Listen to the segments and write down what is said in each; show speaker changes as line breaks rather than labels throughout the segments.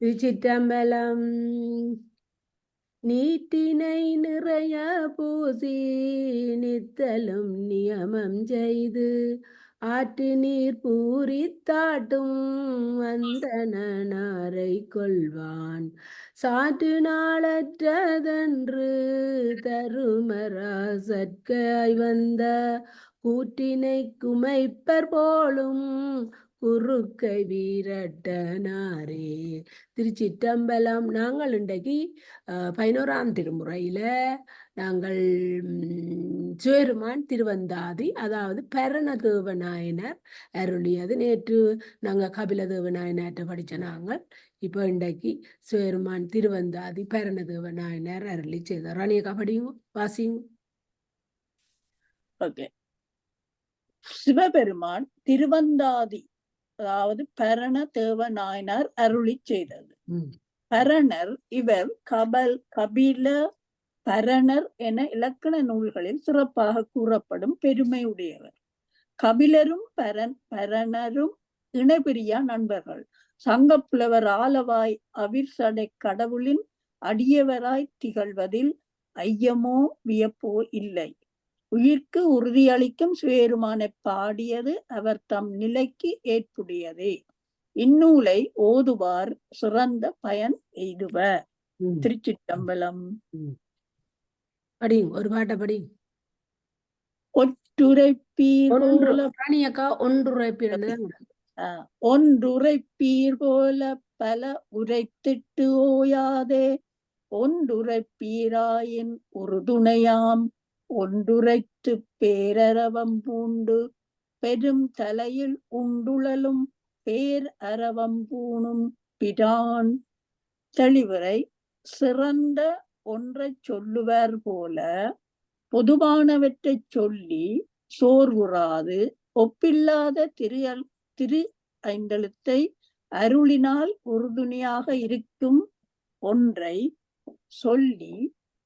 திருச்சிற்றம்பலம். நீட்டினை நிறைய பூசி நித்தலும் நியமம் செய்து ஆற்று நீர் பூரித்தாட்டும் வந்தனாரை கொள்வான் சாற்று நாளற்றதன்று தருமராசற்காய் வந்த கூற்றினை குமைப்பர் போலும் குறுக்கை வீரட்டனாரே. திருச்சிற்றம்பலம். நாங்கள் இன்றைக்கு 11ஆம் திருமுறையில நாங்கள் சேருமான் திருவந்தாதி, அதாவது பரணதேவநாயனர் அருளியது. நேற்று நாங்கள் கபிலதேவநாயனாற்ற படித்த நாங்கள். இப்போ இன்றைக்கு சேருமான் திருவந்தாதி பரணதேவநாயனர் அருளி செய்தார். ராணியக்கா படியும் வாசியும்.
ஓகே. சிவபெருமான் திருவந்தாதி, அதாவது பரண தேவநாயனார் அருளி செய்தது. பரணர் இவர் கபில பரணர் என இலக்கண நூல்களில் சிறப்பாக கூறப்படும் பெருமை உடையவர். கபிலரும் பரணரும் இணைபிரியா நண்பர்கள். சங்கப்புலவர் ஆலவாய் அவிர்சடை கடவுளின் அடியவராய் திகழ்வதில் ஐயமோ வியப்போ இல்லை. உயிர்க்கு உறுதியளிக்கும் சிவபெருமானை பாடியது அவர் தம் நிலைக்கு ஏற்புடையதே. இந்நூலை ஓதுவார் சிறந்த பயன் எய்துவர். திருச்சிற்றம்பலம்.
படி, ஒரு பாட்டை படி.
ஒன்றுரைப்பீர் போல பல உரைத்திட்டு ஓயாதே ஒன்றுரைப்பீராயின் உறுதுணையாம் ஒன்றுரைத்து பேரரவம் பூண்டு பெரும் தலையில் உண்டுழலும் பேர் அரவம் பூணும் பிரான். தெளிவுரை. சிறந்த ஒன்றை சொல்லுவர் போல பொதுவானவற்றை சொல்லி சோர்வுறாது ஒப்பில்லாத திரு ஐந்தெழுத்தை அருளினால் உறுதுணையாக இருக்கும் ஒன்றை சொல்லி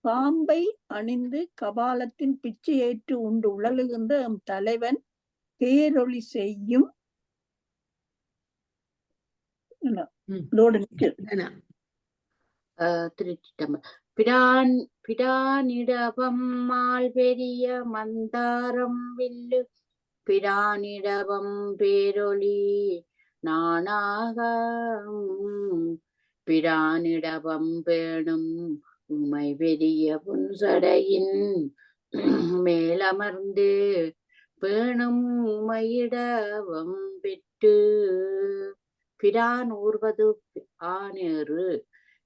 பாம்பை அணிந்து கபாலத்தின் பிச்சை ஏற்று உண்டு உழலுகின்ற எம் தலைவன் பேரொளி செய்யும்
பிரானிடபம் மால் பெரிய மந்தாரம் வில்லு பிரானிடபம் பேரொளி நானாக பிரானிடபம் பேணும் உமை பெரிய புன்சடையின் மேலமர்ந்து பேணும் உமையிடவம் பெற்று பிரான் ஊர்வது ஆனேறு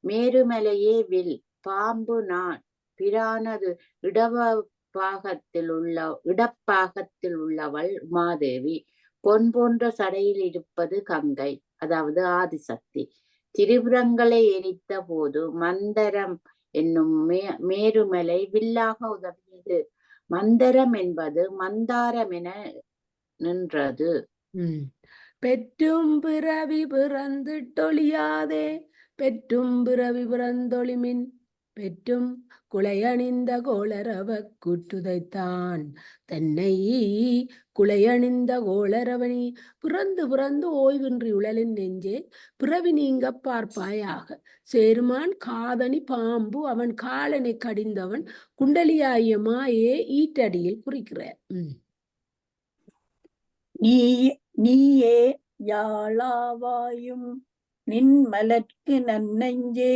மேருமலையே வில் பாம்பு நான் பிரானது இடப்பாகத்தில் உள்ளவள் மாதேவி. பொன் போன்ற சடையில் இருப்பது கங்கை, அதாவது ஆதிசக்தி. திரிபுரங்களை எரித்த போது மந்தரம் என்னும் மேருமலை வில்லாக உதவியது. மந்தரம் என்பது மந்தாரம் என நின்றது.
பெற்றும் பிறவி பிறந்து டொழியாதே பெற்றும் பிறவி பிறந்தொழிமின் பெற்றும் குளையணிந்த கோளரவ கூற்றுதைத்தான் தன்னை குளையணிந்த கோளரவனி பிறந்து பிறந்து ஓய்வின்றி உழலின் நெஞ்சே பிறவி நீங்க பார்ப்பாயாக. சேருமான் காதணி பாம்பு அவன் காலனை கடிந்தவன் குண்டலியாயமாயே ஈட்டடியில் குறிக்கிறார்.
நீயே யாழாவாயும் நின் மலர்க்கு நன்னெஞ்சே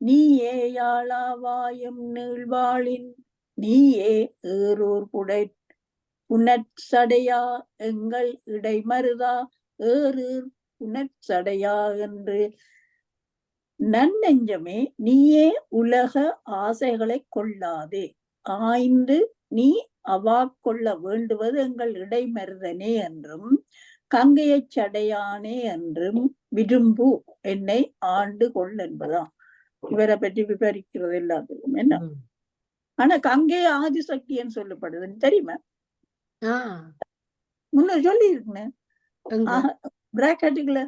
நீயே யாழாவாயும் நீழ்வாளின் நீயே ஏறூர் புனற்சடையா எங்கள் இடைமருதா ஏறூர் புனற்சடையா என்று நன்னெஞ்சமே நீயே உலக ஆசைகளை கொள்ளாதே ஆய்ந்து நீ அவாக்கொள்ள வேண்டுவது எங்கள் இடைமருதனே என்றும் கங்கையை சடையானே என்றும் விரும்பு என்னை ஆண்டு கொள் என்பதாம். இவரை பற்றி விவரிக்கிறது எல்லாத்துக்கும் என்ன. ஆனா கங்கை ஆதிசக்தின்னு சொல்லப்படுதுன்னு தெரியுமா? முன்ன சொல்லி இருக்கேன் பிராக்கெட்டுக்குள்ள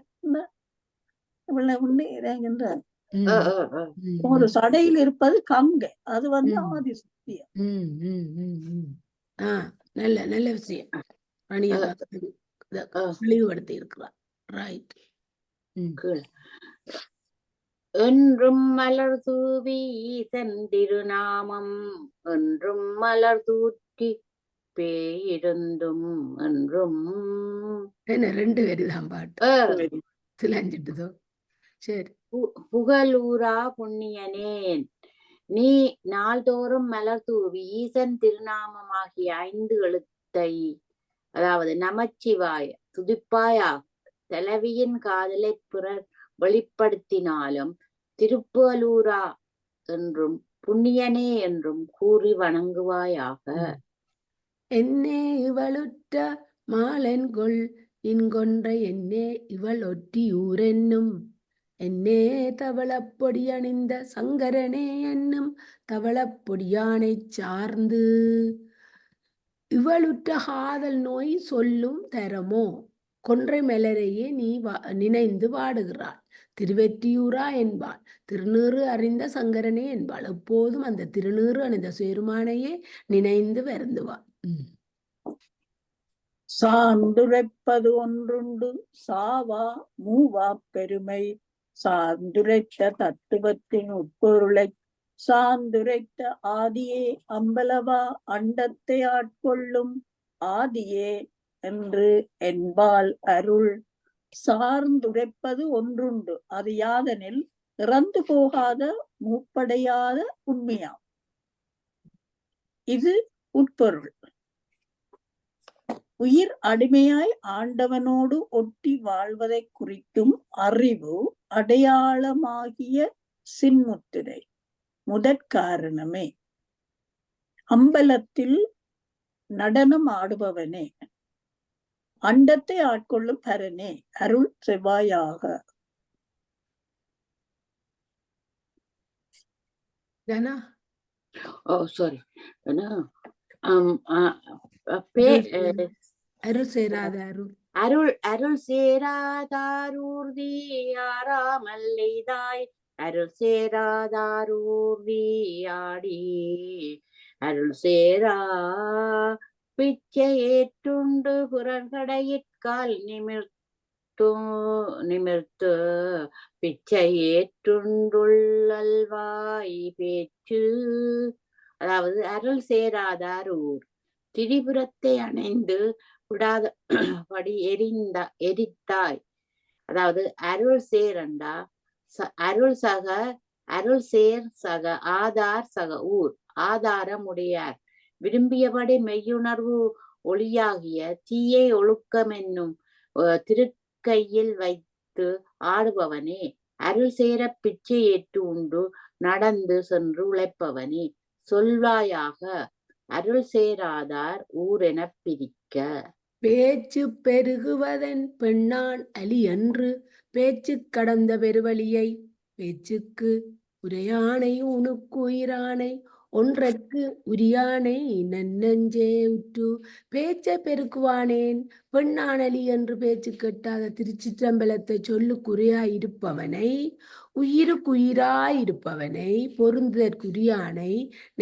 ஒரு சடையில் இருப்பது கங்கை, அது ஆதிசக்தியா.
நல்ல நல்ல விஷயம் தெளிவுபடுத்தி இருக்கிறார். ரைட். ம்.
கீழே. என்றும் மலர் தூவி ஈசன் திருநாமம் என்றும் மலர் தூற்றி பேயிருந்தும் என்றும்
என்ன 2 வரிதான் பாட்டு.
அஹ்,
சிலஞ்சிட்டுதோ. சரி.
புகழூரா புண்ணியனேன் நீ நாள்தோறும் மலர் தூவி ஈசன் திருநாமமாகிய 5 எழுத்தை அதாவது நமச்சிவாய துதிப்பாயா தலைவியின் காதலை பிறர் வெளிப்படுத்தினாலும் திருப்புகலூரா என்றும் புண்ணியனே என்றும் கூறி வணங்குவாயாக.
என்னே இவளுற்ற மாலென்கொள் இன்கொன்ற என்னே இவள் ஒற்றியூரென்னும் என்னே தவளப்பொடி அணிந்த சங்கரனே என்னும் தவளப்பொடியானைச் சார்ந்து இவளுற்ற காதல் நோய் சொல்லும் தரமோ கொன்றை மலரையே நீ நினைந்து வாடுகிறாள். திருவெற்றியூரா என்பாள். திருநீறு அறிந்த சங்கரனே என்பாள். எப்போதும் அந்த திருநீறு அணிந்த சேருமானையே நினைந்து வருந்துவாள்.
சார்ந்துரைப்பது ஒன்றுண்டு சாவா மூவா பெருமை சார்ந்துரைத்த தத்துவத்தின் உட்பொருளை சார்ந்துரைத்த ஆதியே அம்பலவா அண்டத்தை ஆட்கொள்ளும் ஆதியே என்று என்பால் அருள். சார்ந்துரைப்பது ஒன்றுண்டு அது யாதெனில் இறந்து போகாத மூப்படையாத உண்மையாம். இது உட்பொருள். உயிர் அடிமையாய் ஆண்டவனோடு ஒட்டி வாழ்வதை குறிக்கும் அறிவு அடையாளமாகிய சின்முத்திரை முதற்காரணமே. அம்பலத்தில் நடனம் ஆடுபவனே அண்டத்தை ஆட்கொள்ளும் பரனே அருள் செவ்வாயாக.
சாரி
அருள் சேராத அருள்
அருள் அருள் சேராதாரூர்தி ஆறாமல்லைதாய் அருள் சேராதாரூர்தி ஆடி அருள் சேரா பிச்சை ஏற்றுண்டு புறர்கடையிற்கால் நிமிர்த்து பிச்சை ஏற்றுண்டுள்ளல்வாய் பேச்சு. அதாவது அருள் சேராதார் ஊர் திரிபுரத்தை அணைந்து விடாத படி எரித்தாய். அதாவது அருள் சேரண்டா அருள் சேர் சக ஆதார் சக ஊர் ஆதாரமுடையார் விரும்பியபடி மெய்யுணர்வு ஒளியாகிய தீயை ஒழுக்கம் என்னும் திருக்கையில் வைத்து ஆடுபவனே அருள் சேர பிச்சை ஏற்று உண்டு நடந்து சென்று உழைப்பவனே சொல்வாயாக. அருள் சேராதார் ஊர் என பிரிக்க.
பேச்சு பெருகுவதன் பெண்ணான் அலி என்று பேச்சு கடந்த பெருவழியை பேச்சுக்கு உரையானை உனக்கு உயிரானை ஒன்றற்கு உரியானை நன்னஞ்சே உற்று பேச்சை பெருக்குவானேன் பெண்ணானலி என்று பேச்சு கெட்டாத திருச்சிற்றம்பலத்தை சொல்லுக்குறையாயிருப்பவனை உயிருக்குயிராயிருப்பவனை பொருந்தற்குரியானை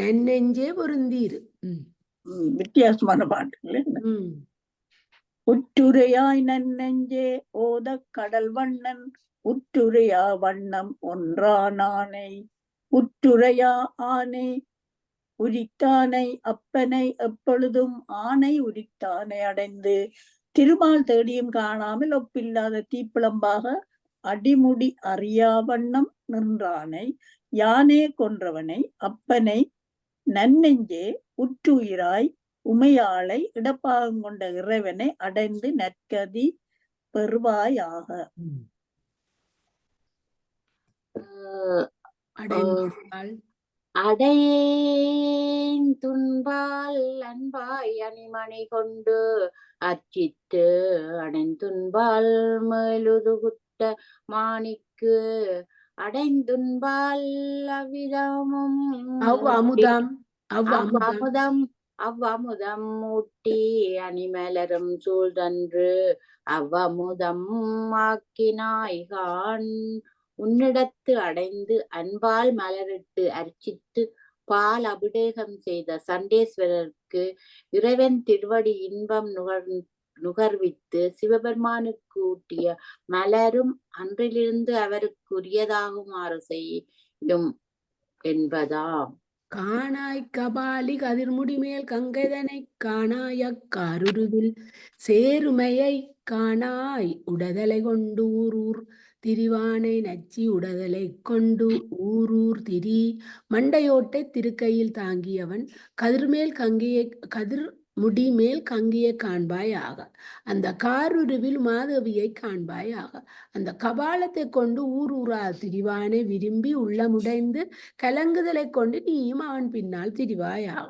நன்னெஞ்சே பொருந்தீரு.
வித்தியாசமான பாட்டு. உற்றுரையாய் நன்னெஞ்சே ஓத கடல் வண்ணன் உற்றுரையா வண்ணம் ஒன்றானானை உற்றுரையா ஆனை உரித்தானை அப்பனை எப்பொழுதும் ஆனை உரித்தானை அடைந்து திருமால் தேடியும் காணாமல் ஒப்பில்லாத தீப்பிளம்பாக அடிமுடி அறியா வண்ணம் நின்றானை யானே கொன்றவனை அப்பனை நன்னெஞ்சே உற்றுயிராய் உமையாளை இடப்பாகம் கொண்ட இறைவனை அடைந்து நற்கதி பெறுவாயாக.
அடையேன் துன்பால் அன்பாய் அணிமணி கொண்டு அர்ச்சித்து அடைந்துன்பால் மேலுதுகுத்த மாணிக்கு அடைந்துன்பால் அவ்விதமும் அவ்வமுதம் மூட்டி அணிமலரும் சூழ்தன்று அவ்வமுதம் ஆக்கினாய்கான் உன்னிடத்து அடைந்து அன்பால் மலரிட்டு அர்ச்சித்து பால் அபிடேகம் செய்த சண்டேஸ்வரருக்கு இறைவன் திருவடி இன்பம் நுகர்வித்து சிவபெருமானுக்கு ஊட்டிய மலரும் அன்றிலிருந்து அவருக்குரியதாகுமாறு செய்யும் என்பதாம்.
காணாய் கபாலி கதிர்முடிமேல் கங்கைதனைக் காணாயக் காருருவில் சேருமையை காணாய் உடதலை கொண்டு ஊரூர் திரிவானை நச்சி உடதலை கொண்டு ஊரூர் திரி மண்டையோட்டை திருக்கையில் தாங்கியவன் கதிர்மேல் கங்கையை கதிர் முடிமேல் கங்கையை காண்பாயாக. அந்த காருருவில் மாதவியை காண்பாயாக. அந்த கபாலத்தை கொண்டு ஊர் ஊரா திரிவானை விரும்பி உள்ளமுடைந்து கலங்குதலை கொண்டு நீயும் அவன் பின்னால் திரிவாயாக.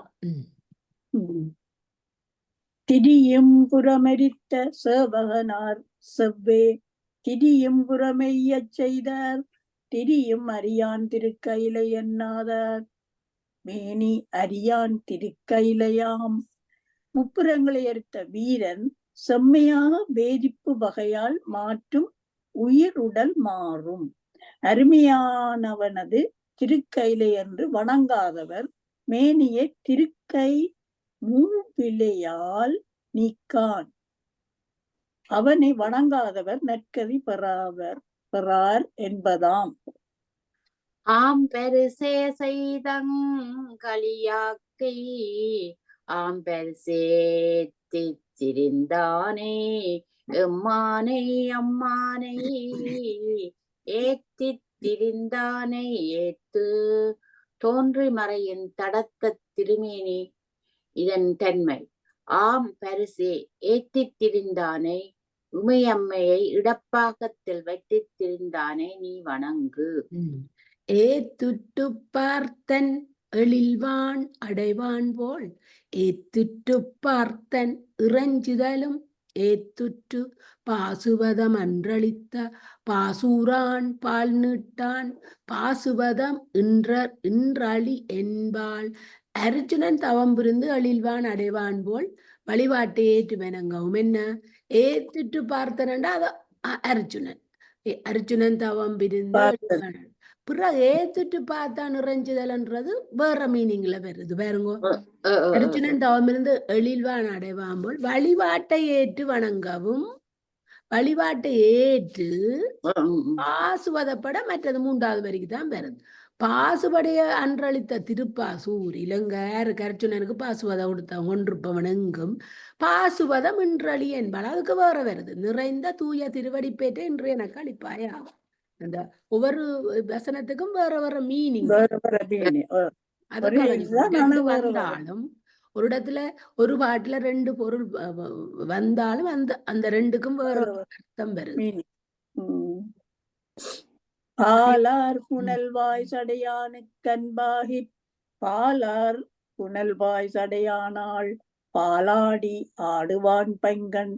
திரியும் புறமெரித்த சேவகனார் செவ்வே திரியும் புறமெய்யச் செய்தார் திரியும் அரியான் திருக்கையிலை எண்ணாதார் மேனி அரியான் திருக்கையிலையாம். முப்புறங்களை எடுத்த வீரன் செம்மையாக வேதிப்பு வகையால் மாற்றும் உயிர் உடல் மாறும். அருமையானவனது திருக்கையிலை என்று வணங்காதவர் மேனியை திருக்கை மூவிலையால் நீக்கான். அவனை வணங்காதவர் நற்கதி பெறார் என்பதாம்.
ஆம் பெருசே செய்தங் களியாக்கை ஆம்பெர் சேர்த்திருந்தானே எம்மானை அம்மானை ஏத்திருந்தானை ஏத்து தோன்றி மறையின் தடத்த திருமேனி இதன் தன்மை. ஆம் பரிசே ஏத்திருந்தானை உமையம்மையை இடப்பாகத்தில் வைத்திருந்தானே நீ வணங்கு.
ஏத்துட்டு பார்த்தன் எழில்வான் அடைவான் போல் ஏத்துட்டு பார்த்தன் இறைஞ்சுதலும் ஏத்துற்று பாசுவதம் அன்றளித்த பாசூரான் பால் நீட்டான் பாசுவதம் இன்றளி என்பாள். அர்ஜுனன் தவம் புரிந்து எழில்வான் அடைவான் போல் வழிபாட்டை ஏற்று வணங்கவும். என்ன ஏத்துட்டு பார்த்தனண்டா அத அர்ஜுனன் தவம் பிரிந்து பிறகு ஏத்துட்டு பார்த்தா நிறைஞ்சுதல்ன்றது வேற மீனிங்ல வருது பாருங்க. அர்ஜுனன் தவம் இருந்து எழில்வான் அடைவான் போல் வழிபாட்டை ஏற்று வணங்கவும். வழிபாட்டை ஏற்று பாசுவதப்பட மற்றது 3வது வரைக்கும் தான் வருது. பாசுபடைய அன்றளித்த திருப்பாசூர் இலங்கையாருக்கு அர்ஜுனனுக்கு பாசுவதம் கொடுத்த ஒன்றுப்பவன் எங்கும் பாசுவதம் இன்றளி என்பாள். அதுக்கு வேற வருது நிறைந்த தூய திருவடிப்பேற்றை இன்று எனக்கு அளிப்பாயாகும். அந்த ஒவ்வொரு வசனத்துக்கும் வேற வேற மீனிங். வந்தாலும் ஒரு இடத்துல ஒரு பாட்டுல 2 பொருள் வந்தாலும் அந்த 2க்கும் வேற அர்த்தம் வருது.
பாலார் புனல்வாய் சடையானு கண்பாகி பாலார் புனல்வாய் சடையானாள் பாலாடி ஆடுவான் பைங்கண்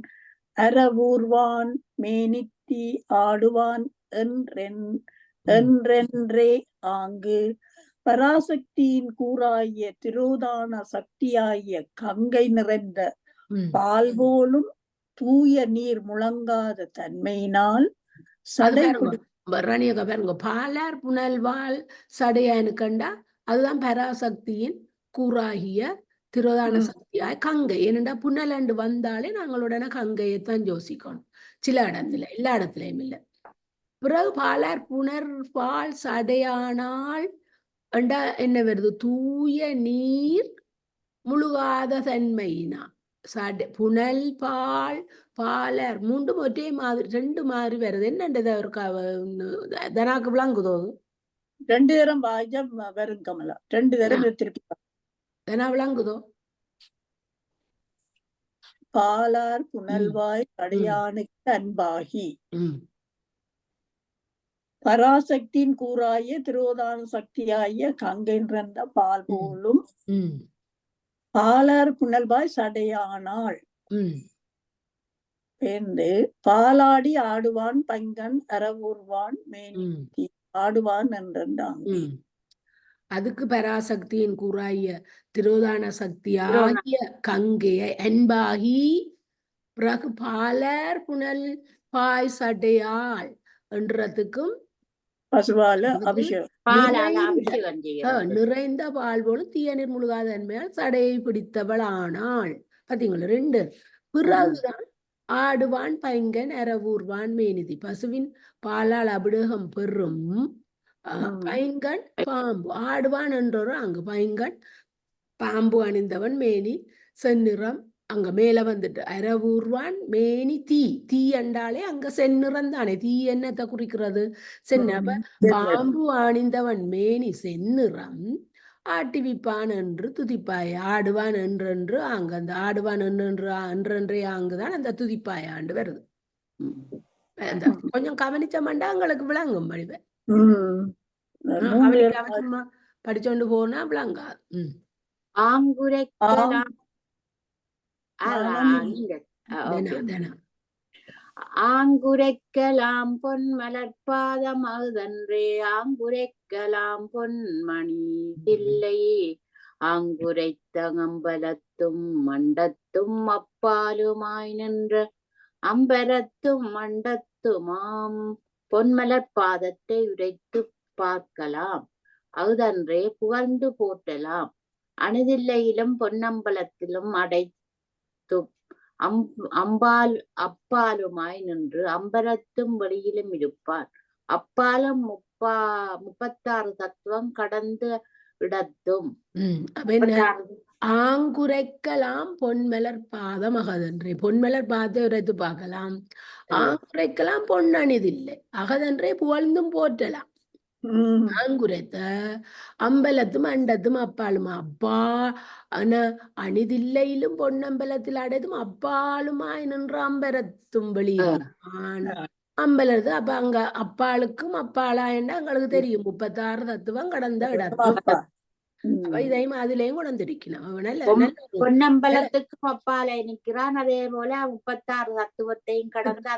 அறவூர்வான் மேனித்தி ஆடுவான் என்றென்றே ஆங்கு பராசக்தியின் கூறாகிய திரோதான சக்தியாகிய கங்கை நிறைந்த பால் போலும் தூய நீர் முழங்காத தன்மையினால் சடை
பாருங்க. பாலார் புனல்வாள் சடையானு கண்டா அதுதான் பராசக்தியின் கூறாகிய திரோதான சக்தியாய் கங்கை. ஏனென்றா புனலண்டு வந்தாலே நாங்களுடனே கங்கையைத்தான் யோசிக்கணும். சில இடத்துல எல்லா இடத்துலயும் இல்லை. பிறகு பாலார் புனர்பால் சடையானால் என்ன வருது? தூய நீர் முழுகாத தன்மையினா சடை புனல் பால் பாலர் 3 ஒரே மாதிரி 2 மாதிரி வருது. என்னண்டது அவருக்கு தனாக்கு விளங்குதோ?
2 தரம் வாய்ஜம் வரும் கமலா. 2 தரம் திருப்பி
தனா விளங்குதோ?
பாலார் புனல்வாய் சடையானுக்கு அன்பாகி பராசக்தியின் கூறாய திரோதான சக்தியாகிய கங்கை நிறைந்த பால் போலும் பாலார் புனல்வாய் சடையானாள் என்று பாலாடி ஆடுவான் பங்கன் அறவூர்வான் மேனி ஆடுவான் என்றாங்க.
அதுக்கு பராசக்தியின் கூறாய திரோதான சக்தியாகிய கங்கையை அன்பாகி பிறகு பாலர் புனல் பாய் சடையாள் என்றதுக்கும்
பசுவால அபிஷேகம்
நிறைந்த பால் போல தீய முழுகாத தன்மையால் சடையை பிடித்தவள் ஆனாள். பாத்தீங்களா? 2 பிறகுதான் ஆடுவான் பைங்கன் அரவூர்வான் மேனிதி. பசுவின் பாலால் அபிடேகம் பெறும் பைங்கன் பாம்பு. ஆடுவான் என்றொரு அங்கு பைங்கன் பாம்பு அணிந்தவன் மேனி செந்நிறம். அங்க மேல வந்துட்டு அரவூர்வான் மேனி தீ. தீ என்றாலே அங்க செந்நிறம் தானே. தீ என்னத்தை குறிக்கிறது? சென்ன. பாம்பு அணிந்தவன் மேனி செந்நிறம் ஆட்டிவிப்பான் என்று துதிப்பாய். ஆடுவான் என்றென்று அங்க அந்த ஆடுவான் என்றென்றே அங்குதான் அந்த துதிப்பாய் ஆண்டு வருது. அந்த கொஞ்சம் கவனிச்சமாண்டா உங்களுக்கு விளங்கும் வடிவ. கவனிக்காம சும்மா படிச்சோண்டு போனா விளங்காது.
ஆங்குரைக்கலாம் பொன் மலர்பாதம் அகுதன்றே ஆங்குரைக்கலாம் பொன்மணி தில்லையே ஆங்குரைத்த அம்பலத்தும் மண்டத்தும் அப்பாலுமாய் நின்ற அம்பரத்தும் மண்டத்துமாம் பொன்மலர் பாதத்தை உரைத்து பார்க்கலாம். அகுதன்றே புகழ்ந்து போற்றலாம். அணுதில்லையிலும் பொன்னம்பலத்திலும் அடைத்து அப்பாலுமாய் நின்று அம்பரத்தும் வெளியிலும் இருப்பார். அப்பாலும் 36 தத்துவம் கடந்த இடத்தும்.
ஆங்குரைக்கலாம் பொன்மலர் பாதம் அகதன்றே. பொன்மலர் பாதத்தை உரைத்து பார்க்கலாம். ஆங்குரைக்கலாம் பொன்னணிதில்லை அகதன்றே புகழ்ந்தும் போற்றலாம். ஆங்குரைத்த அம்பலத்தும் அண்டத்தும் அப்பாலுமா. அப்பா அணிதில்லையிலும் பொன்னம்பலத்தில் அடைத்தும் அப்பாலுமாய் நின்ற அம்பரத்தும் வெளியில் அம்பலத்து. அப்ப அங்க அப்பாளுக்கும் அப்பாளா என்ன எங்களுக்கு தெரியும். 36 தத்துவம் கடந்த இடத்து. இதையும் அதுலயும் குணந்திருக்கணும்.
பொன்னம்பலத்துக்கும் அப்பாலை நிற்கிறான். அதே போல 36 தத்துவத்தையும் கடந்து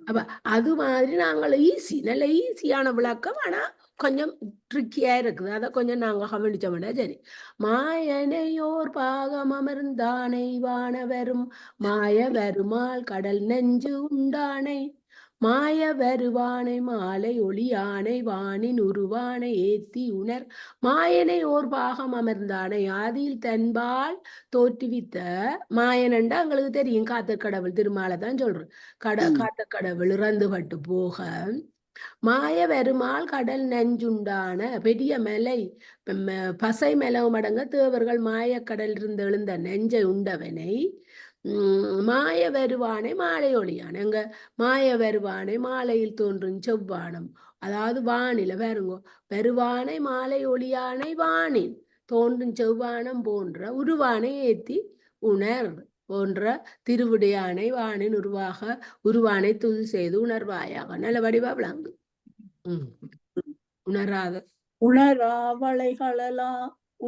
அப்ப அது மாதிரி நாங்கள் ஈஸி, நல்ல ஈஸியான விளக்கம். ஆனா கொஞ்சம் ட்ரிக்கியா இருக்குது. அதை கொஞ்சம் நாங்க கவனிச்சோம்னா சரி. மாயனையோர் பாகம் அமர்ந்தானை வானவரும் மாய வருமால் கடல் நெஞ்சு உண்டானை மாய வருவானை மாலை ஒளியானை வானின் உருவானை ஏத்தி உணர் மாயனை ஓர் பாகம் அமர்ந்தானை. ஆதியில் தன்பால் தோற்றுவித்த மாயனண்டா எங்களுக்கு தெரியும். காத்த கடவுள் திருமாலை தான் சொல்றோம். காத்த கடவுள் இறந்துபட்டு போக மாய வருமால் கடல் நஞ்சுண்டான பெரிய மலை பசை மெலவு மடங்க தேவர்கள் மாயக்கடல் இருந்து எழுந்த நெஞ்சை உண்டவனை மாய வருவானை மாலை ஒளியானை. அங்க மாய வருவானை மாலையில் தோன்றும் செவ்வானம், அதாவது வானில வருங்கோ. வருவானை மாலை ஒளியானை வானில் தோன்றும் செவ்வானம் போன்ற உருவானை ஏத்தி உணர் போன்ற திருவிடையானை வானின் உருவானை துதி செய்து உணர்வாயாக. நல்ல வடிவா விளங்கு.
உணராவளைகளலா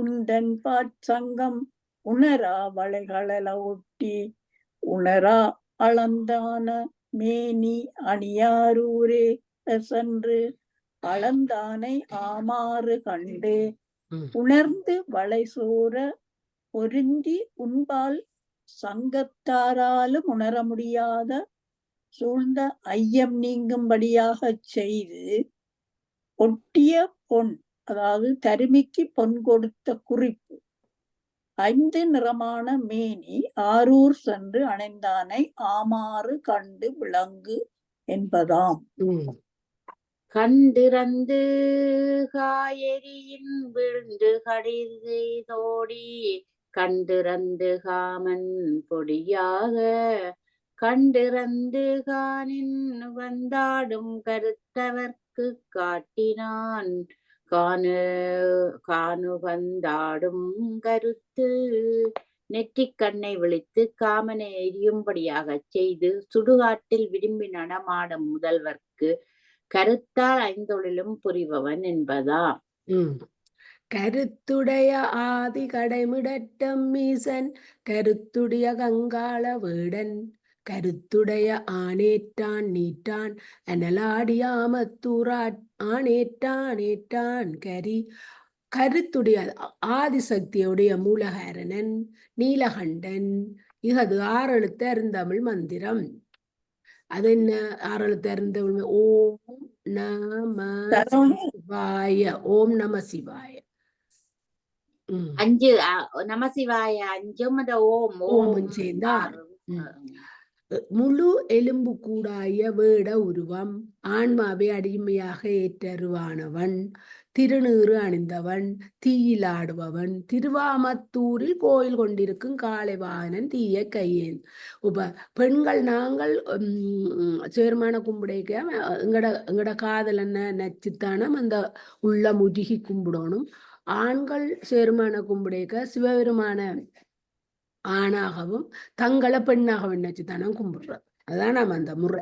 உண்டன் பாற்சங்கம் உணராவளைகளல ஒட்டி உணரா அளந்தான மேனி அணியாரூரே சென்று அளந்தானை ஆமாறு கண்டு உணர்ந்து வளை சோர பொருந்தி உண்பால் சங்கத்தாராலும் உணர முடியாத சூழ்ந்த ஐயம் நீங்கும்படியாக செய்து ஒட்டிய பொன், அதாவது தருமிக்கு பொன் கொடுத்த குறிப்பு 5 நிறமான மேனி ஆரூர் சென்று அணைந்தானை ஆமாறு கண்டு விளங்கு என்பதாம்.
கண்டிறந்து காயரியின் விழுந்து கடிதோடி கண்டிறந்து காமன் பொடியாக கண்டிறந்து கானின் வந்தாடும் கருத்தவர்க்கு காட்டினான் காணு வந்தாடும் கருத்து. நெற்றிக் கண்ணை விழித்து காமனை எரியும்படியாக செய்து சுடுகாட்டில் விரும்பி நடமாடும் முதல்வர்க்கு கருத்தால் 5 புரிபவன் என்பதா.
கருத்துடைய ஆதி கடைமிடட்டம் மீசன் கருத்துடைய கங்காள வேடன் கருத்துடைய ஆனேற்றான் நீட்டான் அனலாடியாமத்தூராட் ஆனேற்றான் கரி. கருத்துடைய ஆதிசக்தியுடைய மூலகாரணன் நீலகண்டன். இகது 6 எழுத்து அருந்தமிழ் மந்திரம். அது என்ன 6 எழுத்து அருந்தமிழ்? ஓம் நம சிவாய. ஓம் நம சிவாய.
5 நமசிவாய 5 ஓம்
ஓம் சேர்ந்தார். முழு எலும்பு கூடாய வேட உருவம், ஆன்மாவை அடிமையாக ஏற்றருவானவன், திருநீறு அணிந்தவன், தீயிலாடுபவன், திருவாமத்தூரில் கோயில் கொண்டிருக்கும் காளை வாகனன் தீய கையேன். பெண்கள் நாங்கள் சேர்மான கும்பிடைக்க எங்கட காதல் என்ன நச்சுத்தானம் அந்த உள்ள முருகி கும்பிடணும். ஆண்கள் சேர்மான கும்பிடைக்க சிவபெருமான ஆணாகவும் தங்களை பெண்ணாகவும் நினைச்சுத்தானே கும்பிடுறது. அதான் நம்ம அந்த முறை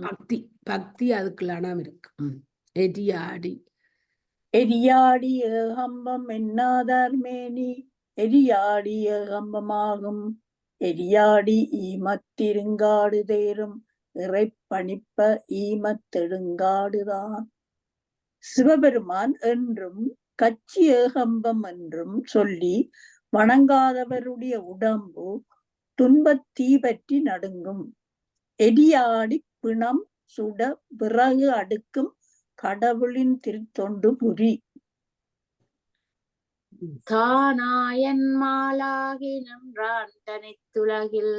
பக்தி பக்தி அதுக்குள்ளான இருக்கு. எரியாடி
எரியாடி ஏகம்பம் என்னாதார் மேனி எரியாடி ஏகம்பமாகும் எரியாடி ஈமத்திருங்காடு தேரும் இறைப்பணிப்ப ஈமத்தெடுங்காடுதான். சிவபெருமான் என்றும் கச்சி ஏகம்பம் என்றும் சொல்லி வணங்காதவருடைய உடம்பு துன்பத்தீ பற்றி நடுங்கும். எரியாடி பிணம் சுட விறகு அடுக்கும் கடவுளின் திருத்தொண்டு புரி.
தானாயன் மாலாகி நின்றான் தனித்துலகில்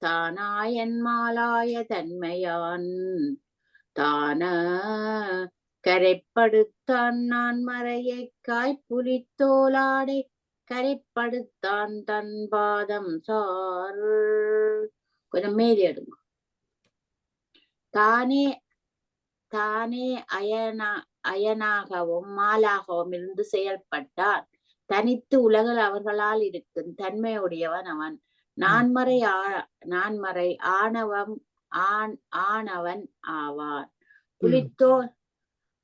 தானாயன் மாலாய தன்மையான் தான கரைப்படுத்தான் நான் மறையை காய்ப்புலித்தோலாடை கரைப்படுத்தான் தன் பாதம் சார். கொஞ்சம் மேலே எடுங்க. தானே தானே அயனாகவும் மாலாகவும் இருந்து செயல்பட்டார். தனித்து உலகில் அவர்களால் இருக்கும் தன்மையுடையவன் அவன். நான்மறை ஆனவன் ஆவான்.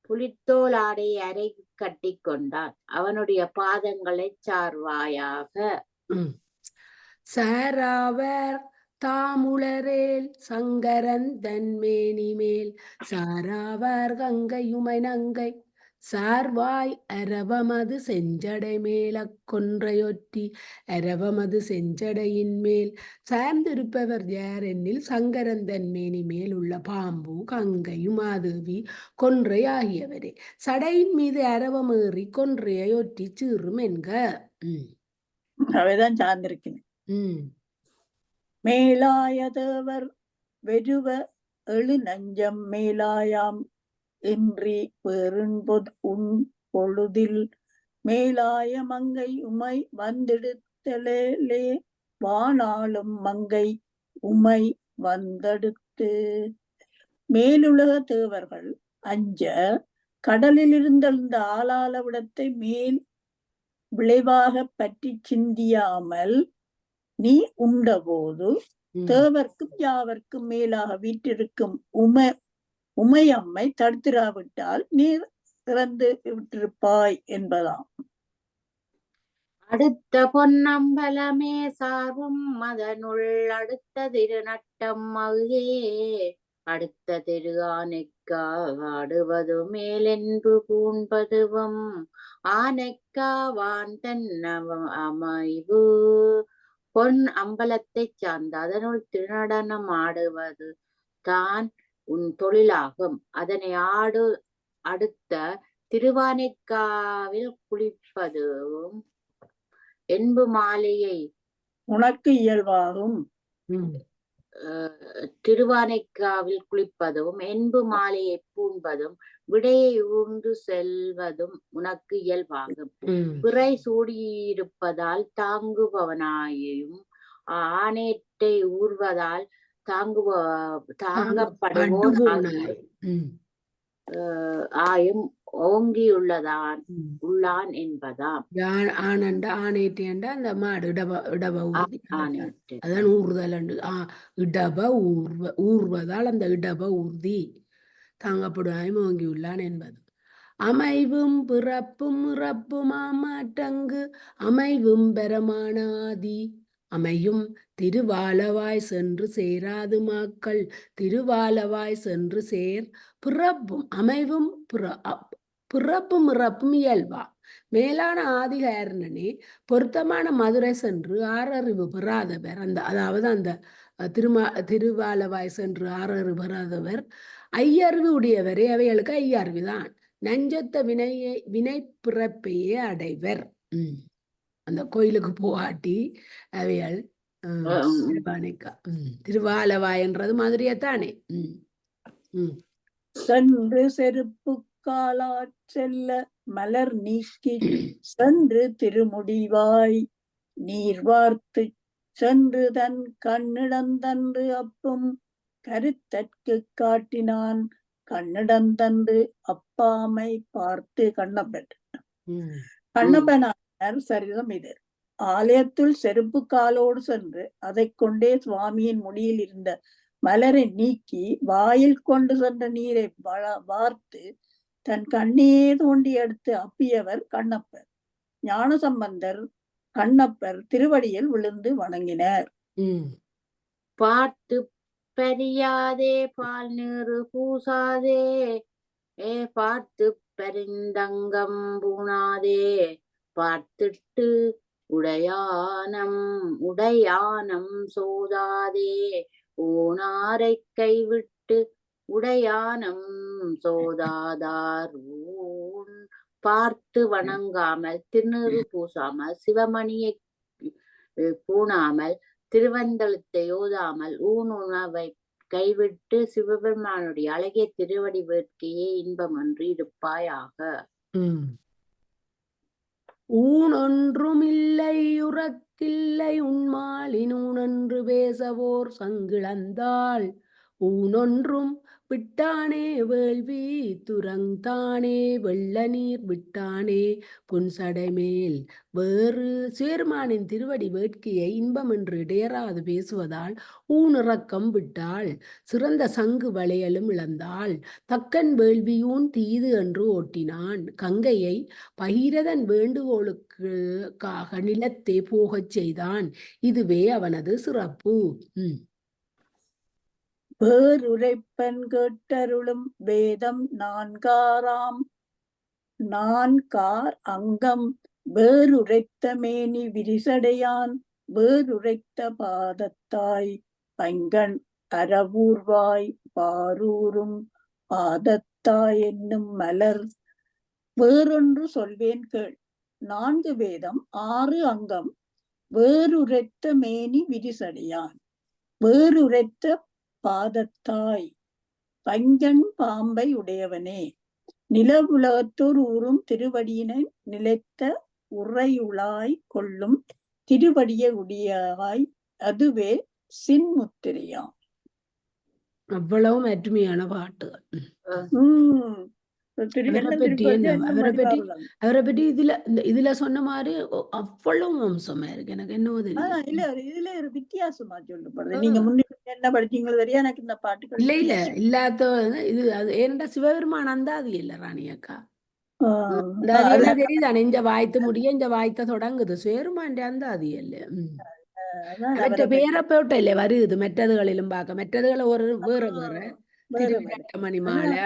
புலித்தோல் ஆடை அரை கட்டி கொண்டான். அவனுடைய பாதங்களை சார்வாயாக.
சாராவர் தாமுளரேல் சங்கரன் தன்மேனி மேல் சாராவர் கங்கையுமை நங்கை சார்வாய் அரவமது செஞ்சடை மேல கொன்றையொற்றி அரவமது செஞ்சடையின் மேல் சார்ந்திருப்பவர் யார் என்னில் சங்கரன் தன்மேனி மேல் உள்ள பாம்பு கங்கையும் மாதேவி கொன்றை ஆகியவரே. சடையின் மீது அரவமேறி கொன்றையை ஒற்றி சீறும் என்க.
அவைதான் சார்ந்திருக்கிறேன். மேலாய தேவர் வெறுவ எழு நஞ்சம் மேலாயாம் இன்றி பெரும்பொது உன் பொழுதில் மேலாய மங்கை உமை வந்தெடுத்தலே வானாளும் மங்கை உமை வந்தெடுத்து. மேலுலக தேவர்கள் அஞ்ச கடலில் இருந்த ஆளாள விடத்தை மேல் விளைவாக பற்றி சிந்தியாமல் நீ உண்டபோது தேவர்க்கும் யாவர்க்கும் மேலாக வீற்றிருக்கும் உமையம்மை தடுத்திராவிட்டால் நீர் இறந்து விட்டிருப்பாய் என்பதாம்.
அடுத்த பொன்னம்பலமே சார்பும் அதனுள் அடுத்த திருநட்டம் மகுகே அடுத்த திரு ஆனைக்கா ஆடுவது மேலென்பு பூண்பதுவம் ஆனைக்கா வான் தன்னவ அமைவு. பொன் அம்பலத்தை சார்ந்த அதனுள் திருநடனம் ஆடுவது தான் உன் தொழிலாகும். அதனை அடுத்த திருவானைக்காவில் குளிப்பதும் என்பு மாலையை
உனக்கு இயல்பாகும்.
திருவானைக்காவில் குளிப்பதும் என்பு மாலையை பூண்பதும் விடையை ஊர்ந்து செல்வதும் உனக்கு இயல்பாகும். பிறை சூடியிருப்பதால் தாங்குபவனாயும் ஆனேட்டை ஊர்வதால் தாங்கப்படுவோன் ஆயும் ஓங்கியுள்ளதான் உள்ளான் என்பதாம்.
ஆனேட்டேண்ட அந்த மாடு இடப அதான் ஊர்தல் இடப ஊர்வதால் அந்த இடப ஊர்தி தாங்கப்படுவாயும் ஓங்கியுள்ளான் என்பது. அமைவும் பிறப்பும் இறப்புமாமாட்டங்கு அமைவும் பெறமான ஆதி அமையும் திருவாலவாய் சென்று சேராது மாக்கள் திருவாலவாய் சென்று சேர். பிறப்பும் அமைவும் பிறப்பும் இறப்பும் இயல்பா மேலான ஆதிகாரனே பொருத்தமான மதுரை சென்று ஆறறிவு பெறாதவர் அதாவது அந்த திருவாலவாய் சென்று ஆறறிவு பெறாதவர் ஐயறிவு உடையவரே. அவைகளுக்கு ஐயறிவுதான் நஞ்சத்த வினை பிறப்பையே அடைவர். அந்த கோயிலுக்கு போகாட்டி அவைகள் திருவானைக்கா திருவாலவாயன்றது மாதிரியத்தானே.
சென்று செருப்பு காலாற் செல்ல மலர் நீக்கி சென்று திருமுடிவாய் நீர் வார்த்து சென்று தன் கண்ணிடந்தன்று அப்பும் கருத்தற்கு காட்டினான் கண்ணிடந்தன்று அப்பாமை பார்த்து கண்ணப்பன். கண்ணப்பனார் சரிதம் இது. ஆலயத்துள் செருப்பு காலோடு சென்று அதை கொண்டே சுவாமியின் முடியில் இருந்த மலரை நீக்கி வாயில் கொண்டு சென்ற நீரை வார்த்து தன் கண்ணே தோண்டி எடுத்து அப்பியவர் கண்ணப்பர். ஞானசம்பந்தர் கண்ணப்பர் திருவடியில் விழுந்து வணங்கினர்.
பார்த்து பரியாதே பால் நீரு பூசாதே பார்த்து பரிந்தங்கம் பூணாதே பார்த்துட்டு உடையானம் சோதாதே ஊனாரை கைவிட்டு உடையானம் சோதாதார் ஊன் பார்த்து வணங்காமல் திருநீறு பூசாமல் சிவமணியை பூணாமல் திருவந்தளத்தை ஓதாமல் உணவை கைவிட்டு சிவபெருமானுடைய அழகிய திருவடி வேட்கையே இன்பம் என்று இருப்பாயாக.
ஊனொன்றும் இல்லை உறக்கில்லை உண்மாலின் ஊனொன்று பேசவோர் சங்கிழந்தாள் ஊனொன்றும் விட்டானே வேள்வி துறந்தானே வெள்ள நீர் விட்டானே புன்சடைமேல் வேறு சேர்மானின் திருவடி வேட்கையை இன்பம் என்று இடையறாது பேசுவதால் ஊனிறக்கம் விட்டாள் சிறந்த சங்கு வளையலும் இழந்தாள் தக்கன் வேள்வியூன் தீது என்று ஓட்டினான் கங்கையை பகீரதன் வேண்டுகோளுக்காக நிலத்தே போகச் செய்தான். இதுவே அவனது சிறப்பு.
வேறுரைப்பன் கேட்டருளும் வேதம் நான்கார் அங்கம் வேறுரைத்த மேனி விரிசடையான் வேறுரைத்த பாதத்தாய் பைங்கண் அறவூர்வாய் பாரூரும் பாதத்தாய் என்னும் மலர் வேறொன்று சொல்வேன் கேள். 4 வேதம் 6 அங்கம் வேறுரைத்த மேனி விரிசடையான் வேறுரைத்த பாதத்தாய் பைங்கண் பாம்பை உடையவனே நிலவுலகத்தோர் ஊரும் திருவடியினை நிலைத்த உறையுளாய் கொள்ளும் திருவடிய உடையாய் அதுவே சின்முத்திரையாம்.
அவ்வளவு அருமையான பாட்டுகள். அவரை பற்றி இதுல சொன்ன மாதிரி அவ்வளவு அம்சமா இருக்கு. எனக்கு என்னவோ தெரியும்.
இதுல ஒரு வித்தியாசமா சொல்லப்படுது. நீங்க முன்னாடி என்ன படிச்சீங்களோ தெரியா எனக்கு இந்த பாட்டுகள்
இல்ல இல்லாத இது ஏனண்டா சிவபெருமான் அந்தாதி இல்ல ராணி அக்கா. தெரியுதானே இந்த வாய்த்து முடிய இந்த வாய்த்த தொடங்குது சிவபெருமான் அந்தாதி இல்ல. அவற்ற பேரை போட்ட இல்ல வருது மெட்டதுகளிலும் பார்க்க மெட்டதுகளை ஒரு வேற திருவிரட்டமணி மாலை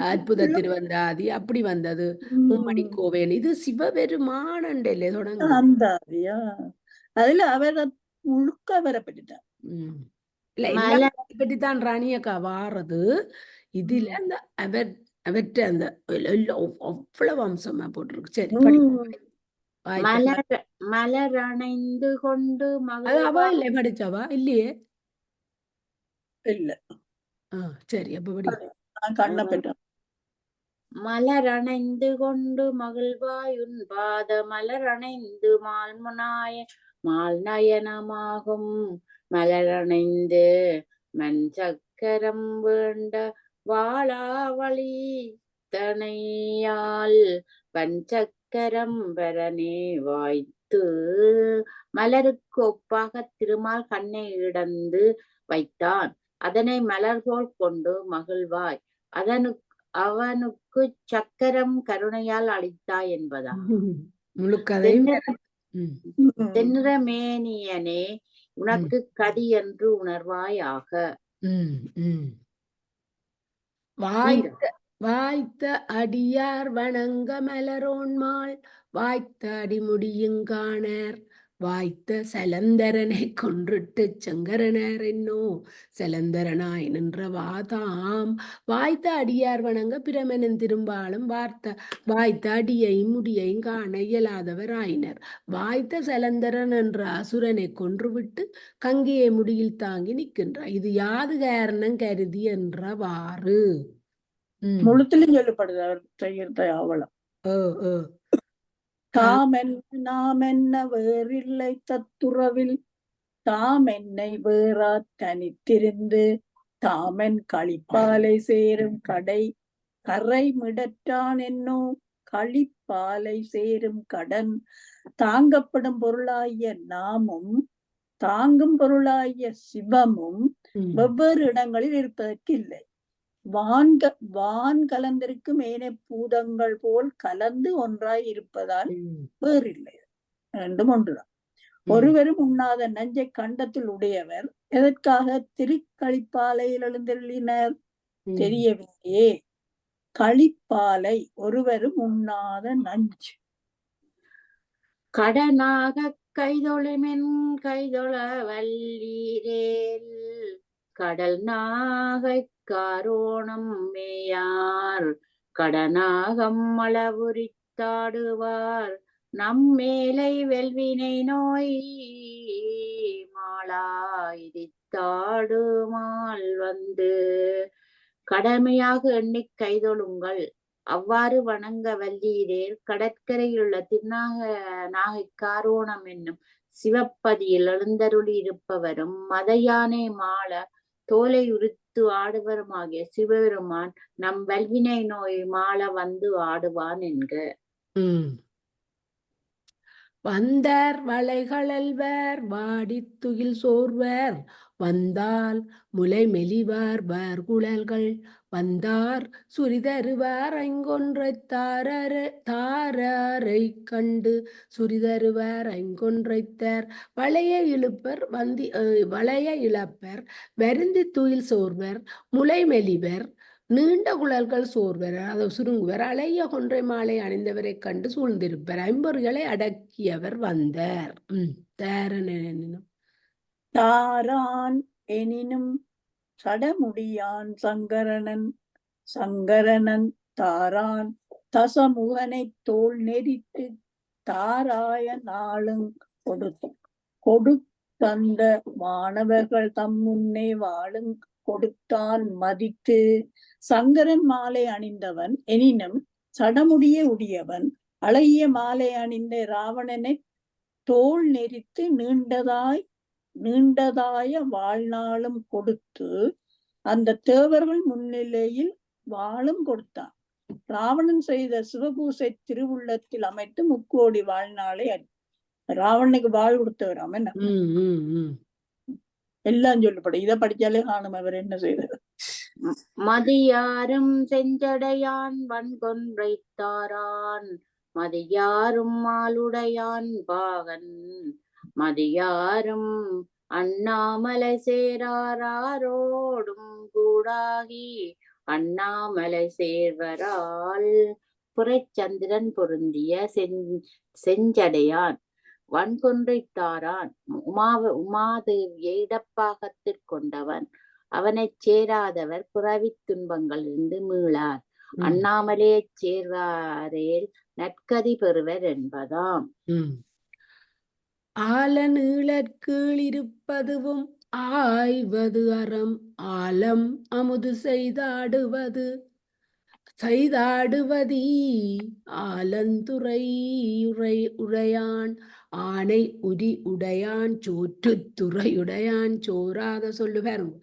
அற்புத திருவந்தாதி அப்படி வந்தது மும்மணி கோவேன் இது சிவபெருமானண்டே தொடங்குது.
அதுல அவரை முழுக்க வரப்பட்டுட்டார்.
இல்ல பற்றித்தான் ராணியக்கா வாரது இதுல அந்த அவற்ற அந்த அவ்வளவு அம்சமா போட்டிருக்கு. சரி
மலரணைந்து கொண்டு
அவா இல்ல படிச்சவா இல்லையே
இல்ல.
சரி அப்ப படி.
மலரணைந்து கொண்டு மகிழ்வாயுன் பாத மலரணைந்து மால் நயனமாகும் மலரணைந்து மண் சக்கரம் வேண்ட வாழாவளி தனையால் பஞ்சக்கரம் பரனே வாய்த்து மலருக்கு ஒப்பாக திருமால் கண்ணை இடந்து வைத்தான் அதனை மலர்கோல் கொண்டு மகிழ்வாய் அவனுக்கு சக்கரம் கருணையால் அளித்தாய் என்பதா. தென்னிறமேனியனே உனக்கு கதி என்று உணர்வாயாக.
வாய்த்த அடியார் வணங்க மலரோன்மாள் வாய்த்த அடிமுடியுங்காணர் வாய்த்த சலந்தரனை கொன்றுட்டு செங்கரனர் என்னோ சலந்தரனாய் நின்றவாதாம். வாய்த்த அடியார் வணங்க பிரமனன் திரும்பாலும் வாய்த்த அடியையும் முடியையும் காண இயலாதவர் ஆயினர். வாய்த்த சலந்தரன் என்ற அசுரனை கொன்றுவிட்டு கங்கையை முடியில் தாங்கி நிற்கின்றார். இது யாது காரணம் கருதி என்றவாறு.
முழுத்திலும் சொல்லப்படுது அவர் செய்யறத அவலம். நாம் என்ன வேறில்லை தத்துறவில் தாம் என்னை வேறா தனித்திருந்து தாமென் களிப்பாலை சேரும் கரை மிடற்றான் என்னோ களிப்பாலை சேரும் கடன் தாங்கப்படும் பொருளாகிய நாமும் தாங்கும் பொருளாகிய சிவமும் வெவ்வேறு இடங்களில் இருப்பதற்கு இல்லை. வான் கலந்திருக்கும் ஏனைய பூதங்கள் போல் கலந்து ஒன்றாய் இருப்பதால் வேறில்லை, ரெண்டும் ஒன்றுதான். ஒருவரும் உண்ணாத நஞ்சை கண்டத்தில் உடையவர் எதற்காக திருக்களிப்பாலையில் எழுந்தருளினர் தெரியவில்லையே. களிப்பாலை ஒருவரும் உண்ணாத நஞ்சு.
கடனாக கைதொழுமென் கைதொழ வல்லீரேல் கடல் நாகை காரோணம் மேயார் கடனாகம் அளவுரித்தாடுவார் நம் மேலை வெல்வினை நோய் மாளாய்த்தாடுமால் வந்து கடமையாக எண்ணிக் கைதொழுங்கள். அவ்வாறு வணங்க வல்லீரேல் கடற்கரையிலுள்ள நாகை காரோணம் என்னும் சிவப்பதியில் எழுந்தருளி இருப்பவரும் மத யானை மாள தோலை உரித்து ஆடுவருமாகிய சிவபெருமான் நம் வல்வினை நோய் மாள வந்து ஆடுவான் என்க.
வந்தார் வளைகளல்வர் வாடித்துயில் சோர்வர் வந்தால் முலை மெலிவார் குழல்கள் வந்தார் சுரிதருவார் ஐங்கொன்றை தாரரை கண்டு சுரிதருவார் ஐங்கொன்றைத்தார் வளைய இழப்பர் வருந்தி துயில் சோர்வர் முலை மெலிவர் நீண்ட குழல்கள் சோர்வர் அதை சுருங்குவர் அலைய கொன்றை மாலை அணிந்தவரை கண்டு சூழ்ந்திருப்பர் ஐம்பொறிகளை அடக்கியவர் வந்தார்.
தாரான் எனினும் சடமுடியான் சங்கரனன் தாரான் தசமுகனை தோல் நெறித்து தாராய நாளும் கொடுத்தந்த மாணவர்கள் தம் முன்னே வாழும் கொடுத்தான் மதித்து சங்கரன் மாலை அணிந்தவன் எனினும் சடமுடிய உடையவன் அழகிய மாலை அணிந்த ராவணனை தோல் நெறித்து நீண்டதாய வாழ்நாளும் கொடுத்து அந்த தேவர்கள் முன்னிலையில் வாழும் கொடுத்தான். ராவணன் செய்த சிவபூசை திருவுள்ளத்தில் அமைத்து முக்கோடி வாழ்நாளை ராவணனுக்கு வாழ் கொடுத்தவர் அவன் எல்லாம் சொல்லப்படும். இதை படிச்சாலே காணும் அவர் என்ன செய்தார்.
மதியாரும் செஞ்சடையான் வன்கொன்றைத்தாரான் மதியாரும் மாலுடையான் பாகன் மதியாரும் அண்ணாமலை சேராரோடும் கூடாகி அண்ணாமலை சேர்வரால் புரைச்சந்திரன் பொருந்திய செஞ்சடையான் வன்கொன்றைத்தாரான் உமாதேவியை இடப்பாகத்திற்கொண்டவன் அவனைச் சேராதவர் புறவி துன்பங்களிலிருந்து மீளார். அண்ணாமலையைச் சேர்வாரேல் நற்கதி பெறுவர் என்பதாம்.
ஆல நீளற்கீழ் இருப்பதுவும் ஆய்வது அறம் ஆலம் அமுது செய்தாடுவதீ ஆலந்துறை உரையான் ஆனை உடையான் சோற்றுத்துறையுடையான் சோறாத சொல்லுவாருங்க.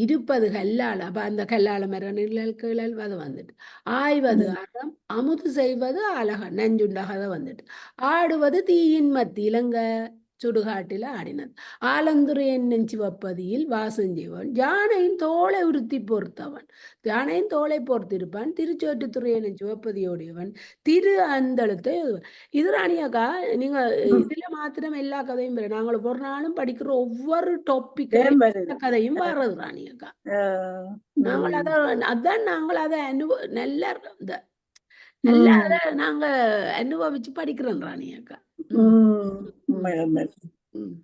இருப்பது கல்லால் அப்ப அந்த கல்லால மர நிழல் அது வந்துட்டு ஆய்வது அறம் அமுது செய்வது அழக நஞ்சுண்டாக வந்துட்டு ஆடுவது தீயின் மத்தியிலங்க சுடுகாட்டில ஆடினது ஆலந்துரையன் நெஞ்சு வப்பதியில் வாசம் செய்வன் யானையின் தோலை உறுத்தி பொறுத்தவன் யானையின் தோலை பொறுத்திருப்பான் திருச்சோற்றுத்துறையன் நெஞ்சு வப்பதியோடையவன் திரு அந்தளத்தை இது ராணியாக்கா நீங்க இதுல மாத்திரம் எல்லா கதையும் பெற நாங்கள் ஒரு நாளும் படிக்கிற ஒவ்வொரு டாபிக் கதையும் வர்றது ராணியாக்கா. நாங்கள் அதான் நாங்கள் அதை நல்லா நாங்க அனுபவிச்சு படிக்கிறோம் ராணியாக்கா.
உண்மை.
ம்.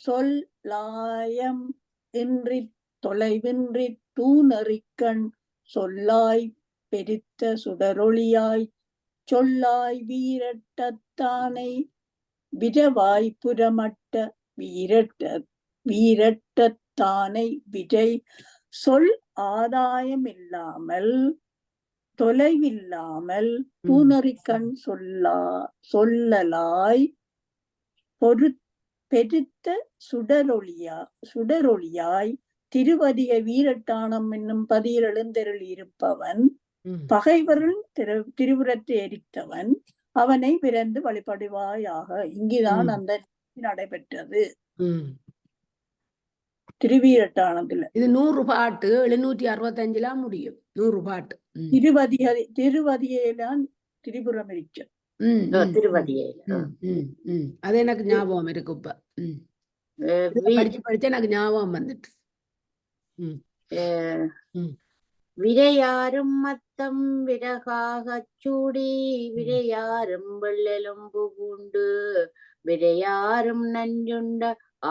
சொல்லாயம் இன்றி தொலைவின்றி தூணறிக்கண் சொல்லாய் பெரித்த சுடரொளியாய் சொல்லாய் வீரட்டத்தானை விரவாய் புறமட்ட வீரட்டத்தானை விஜய் சொல் ஆதாயம் இல்லாமல் தொலைவில்லாமல் தூணறிக்கண் சொல்லலாய் பெருத்த சுடரொளியாய் திருவதிய வீரட்டானம் என்னும் பதியில் எழுந்தருளி இருப்பவன் பகைவர்கள் திருவுரத்தை எரித்தவன் அவனை விரைந்து வழிபடுவாயாக. இங்குதான் அந்த நடைபெற்றது திருவீரட்டானத்துல. இது
100 பாட்டு 765 முடியும். 100 பாட்டு.
திருவதியைதான் திரிபுரம் இருக்க
அது எனக்கு ஞாபகம் இருக்கு. இப்ப படிச்சு எனக்கு ஞாபகம் வந்துட்டு.
விரையாரும் மத்தம் விறகாகச் சூடி விரையாரும் வெள்ளெலும்பு பூண்டு விரையாரும் நஞ்சுண்ட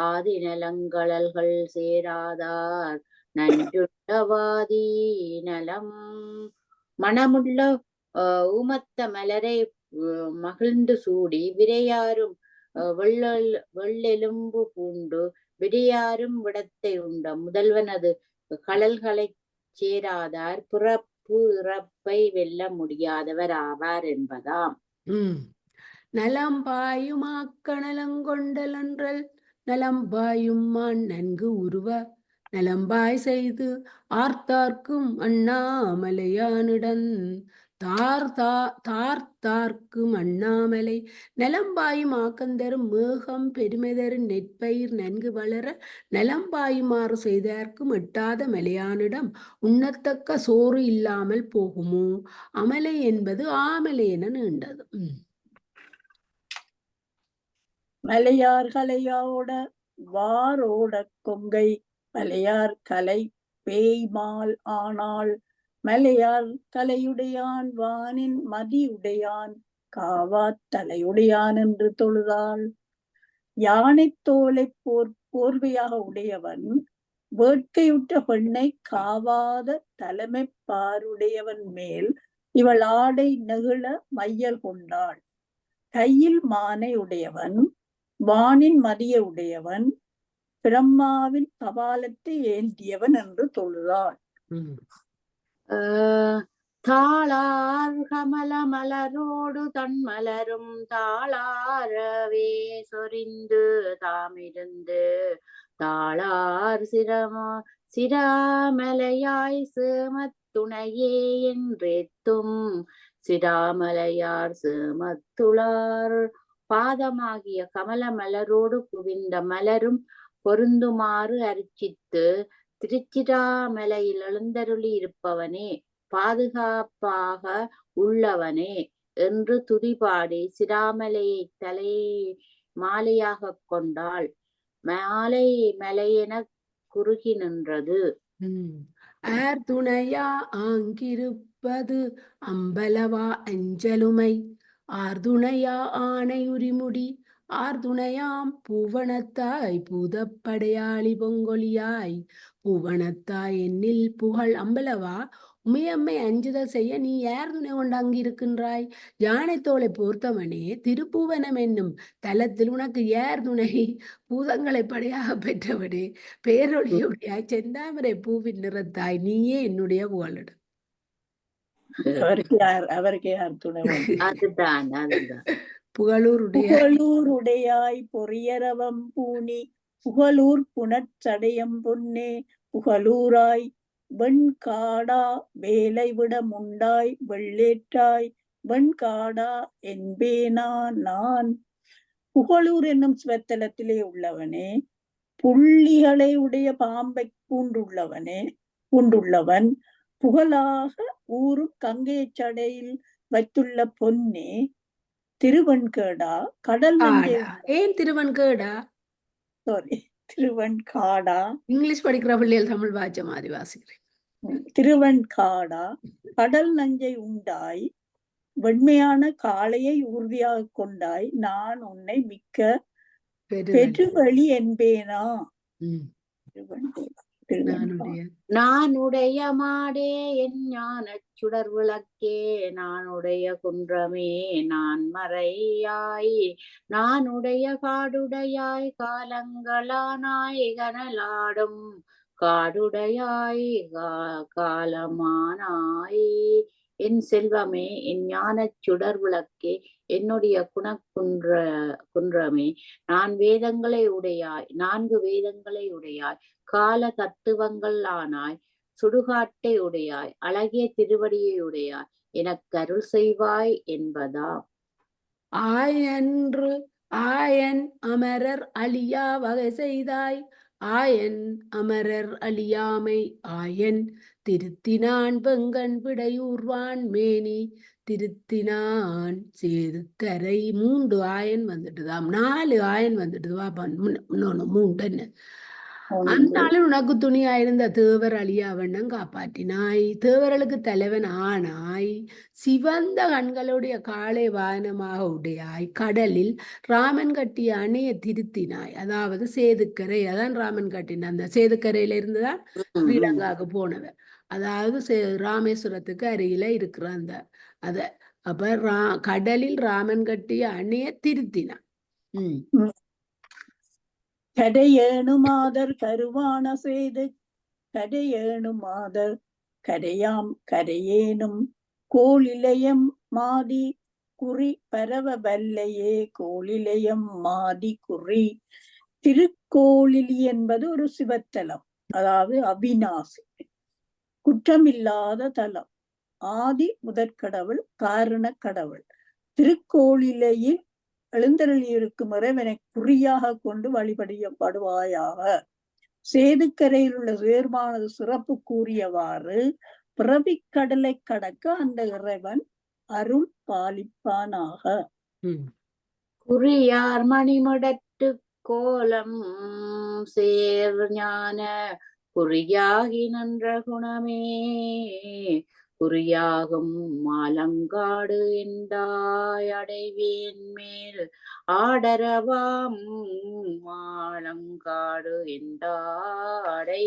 ஆதி நலங்களல்கள் சேராதார் நஞ்சுண்டவாதி நலம் மனமுள்ள உமத்த மலரை மகிழ்ந்து சூடி விரையாரும் வெள்ளெலும்பு பூண்டு விரையாரும் விடத்தை உண்ட முதல்வனது கழல்களை சேராதார் பிறப்பு இறப்பை வெல்ல முடியாதவர் ஆவார் என்பதாம்.
நலம்பாயுமாக்கணலங்கொண்டலன்றல் நலம்பாயும் நன்கு உருவ நலம்பாய் செய்து ஆர்த்தார்க்கும் அண்ணாமலையானிடன் தார்த்தார்க்கும் அண்ணாமலை நலம்பாயும் ஆக்கந்தரும் மேகம் பெருமெதரு நெற்பயிர் நன்கு வளர நலம்பாயுமாறு செய்தார்க்கும் எட்டாத மலையானிடம் உண்ணத்தக்க சோறு இல்லாமல் போகுமோ? அமலை என்பது ஆமலை என நீண்டது.
மலையார் கலையோட வாரோட கொங்கை மலையார் கலை பேய்மால் ஆனால் மலையார் தலையுடையான் வானின் மதியுடையான் காவா தலையுடையான் என்று தொழுதாள். யானை தோலை போர்வையாக உடையவன் வேட்கையுற்ற பெண்ணை காவாத தலைமை பாருடையவன் மேல் இவள் ஆடை நெகிழ மையல் கொண்டாள். கையில் மானை உடையவன் வானின் மதிய உடையவன் பிரம்மாவின் கபாலத்தை ஏந்தியவன் என்று தொழுதாள்.
தாளார் கமல மலரோடு தன்மலரும் தாளாரவே சொரிந்து தாமிருந்து தாளார் சிராமலையாய் சேமத்துணையே என்றேத்தும் சிராமலையார் சேமத்துளார் பாதமாகிய கமல மலரோடு குவிந்த மலரும் பொருந்துமாறு அர்ச்சித்து திருச்சிராமலையில் எழுந்தருளி இருப்பவனே பாதுகாப்பாக உள்ளவனே என்று துதிபாடி சிராமலையை தலை மாலையாக கொண்டாள். மாலை மலையென குறுகி நின்றது.
ஆர் துணையா ஆங்கிருப்பது அம்பலவா அஞ்சலுமை ஆர்துணையா ஆணை உரிமுடி ஆர்துணையாம் பூவனத்தாய் பூதப்படையாளி பொங்கொலியாய் பூவனத்தாய் என்னில் புகழ் அம்பலவா உமையம்மை அஞ்சுதல் செய்ய நீ யார் துணை கொண்டு அங்கிருக்கின்றாய்? யானைத்தோலை போர்த்தவனே திருப்பூவனம் என்னும் தலத்தில் உனக்கு யார் துணை? பூதங்களை படையாக பெற்றவனே பேரொழியுடையாய் செந்தாமரை பூவின் நிறத்தாய் நீயே என்னுடைய புகழிடு.
அவருக்கு யார் துணை?
புகழூருடையாய்
பொறியரவம் பூனி புகழூர் புனச்சடையம் பொன்னே புகழூராய் வெண்காடா வேலை விட முண்டாய் வெள்ளேற்றாய் வெண்காடா என்பேனா நான். புகழூர் என்னும் சிவத்தலத்திலே உள்ளவனே புள்ளிகளை உடைய பாம்பை பூண்டுள்ளவன் புகழாக ஊரும் கங்கை சடையில் வைத்துள்ள பொன்னே திருவன்கேடா கடல் நஞ்சை.
ஏன் திருவன்கேடா?
சாரி, திருவன்காடா.
இங்கிலீஷ் படிக்கிற பிள்ளைகள் தமிழ் வாய்ச்ச மாதிரி வாசிக்கிறேன்.
திருவன்காடா கடல் நஞ்சை உண்டாய் வெண்மையான காளையை உறுதியாக கொண்டாய், நான் உன்னை மிக்க
பெருவழி.
பெருவழி என்பேனா.
ம்.
திருவெண்பா.
நானுடைய
நானுடைய மாடே என் ஞானச் சுடர் விளக்கே, நானுடைய குன்றமே நான் மறையாய், நானுடைய காடுடையாய் காலங்களானாய், கனலாடும் காடுடையாய் காலமானாய். என் செல்வமே, என் ஞானச் சுடர் விளக்கே, என்னுடைய குன்றமே, நான்கு வேதங்களை உடையாய், கால தத்துவங்கள் ஆனாய், சுடுகாட்டை உடையாய், அழகிய திருவடியை உடையாய், எனக்கு அருள் செய்வாய் என்பதா.
ஆயன் அமரர் அழியா வகை செய்தாய், ஆயன் அமரர் அழியாமை ஆயன் திருத்தினான் வெங்கண் பிடையூர்வான் மேனி திருத்தினான் சேதுக்கரை. 3 ஆயன் வந்துட்டுதாம், 4 ஆயன் வந்துட்டுது. வாப்பா இன்னொன்னு 3 என்ன. அந்நாளில் உனக்கு துணியாயிருந்த தேவர் அழியாவண்ணம் காப்பாற்றினாய், தேவர்களுக்கு தலைவன் ஆனாய், சிவந்த கண்களுடைய காளை வாகனமாக உடையாய், கடலில் ராமன் கட்டிய அணைய திருத்தினாய். அதாவது சேதுக்கரை, அதான் ராமன் கட்டின அந்த சேதுக்கரையில இருந்துதான் ஸ்ரீலங்காவுக்கு போனவர். அதாவது ராமேஸ்வரத்துக்கு அருகில இருக்கிற அந்த அத அப்ப கடலில் ராமன் கட்டிய அணைய திருத்தினான்.
கடையேணுமாதர் கருவான செய்து கடையேணுமாதர் கரையாம் கரையேனும் கோளிலயம் மாதி குறி பரவ வல்லையே, கோளிலயம் மாதி குறி. திருக்கோளிலி என்பது ஒரு சிவத்தலம், அதாவது அவிநாசி, குற்றமில்லாத தலம், ஆதி முதற்கடவுள், காரண கடவுள். திருக்கோளிலையில் எழுந்தருளியிருக்கும் இறைவனை குறியாக கொண்டு வழிபடப்படுவாயாக. சேதுக்கரையில் உள்ள சேர்மானது சிறப்பு கூறியவாறு பிறவிக்கடலை கடக்க அந்த இறைவன் அருள் பாலிப்பானாக.
குறியார் மணிமடட்டு கோலம் சேர் ஞான குறியாகி நன்ற குணமே, குறியாகும் மாலங்காடு எந்தாய் அடைவேன் மேல் ஆடரவாம், மாலங்காடு எந்தாடை.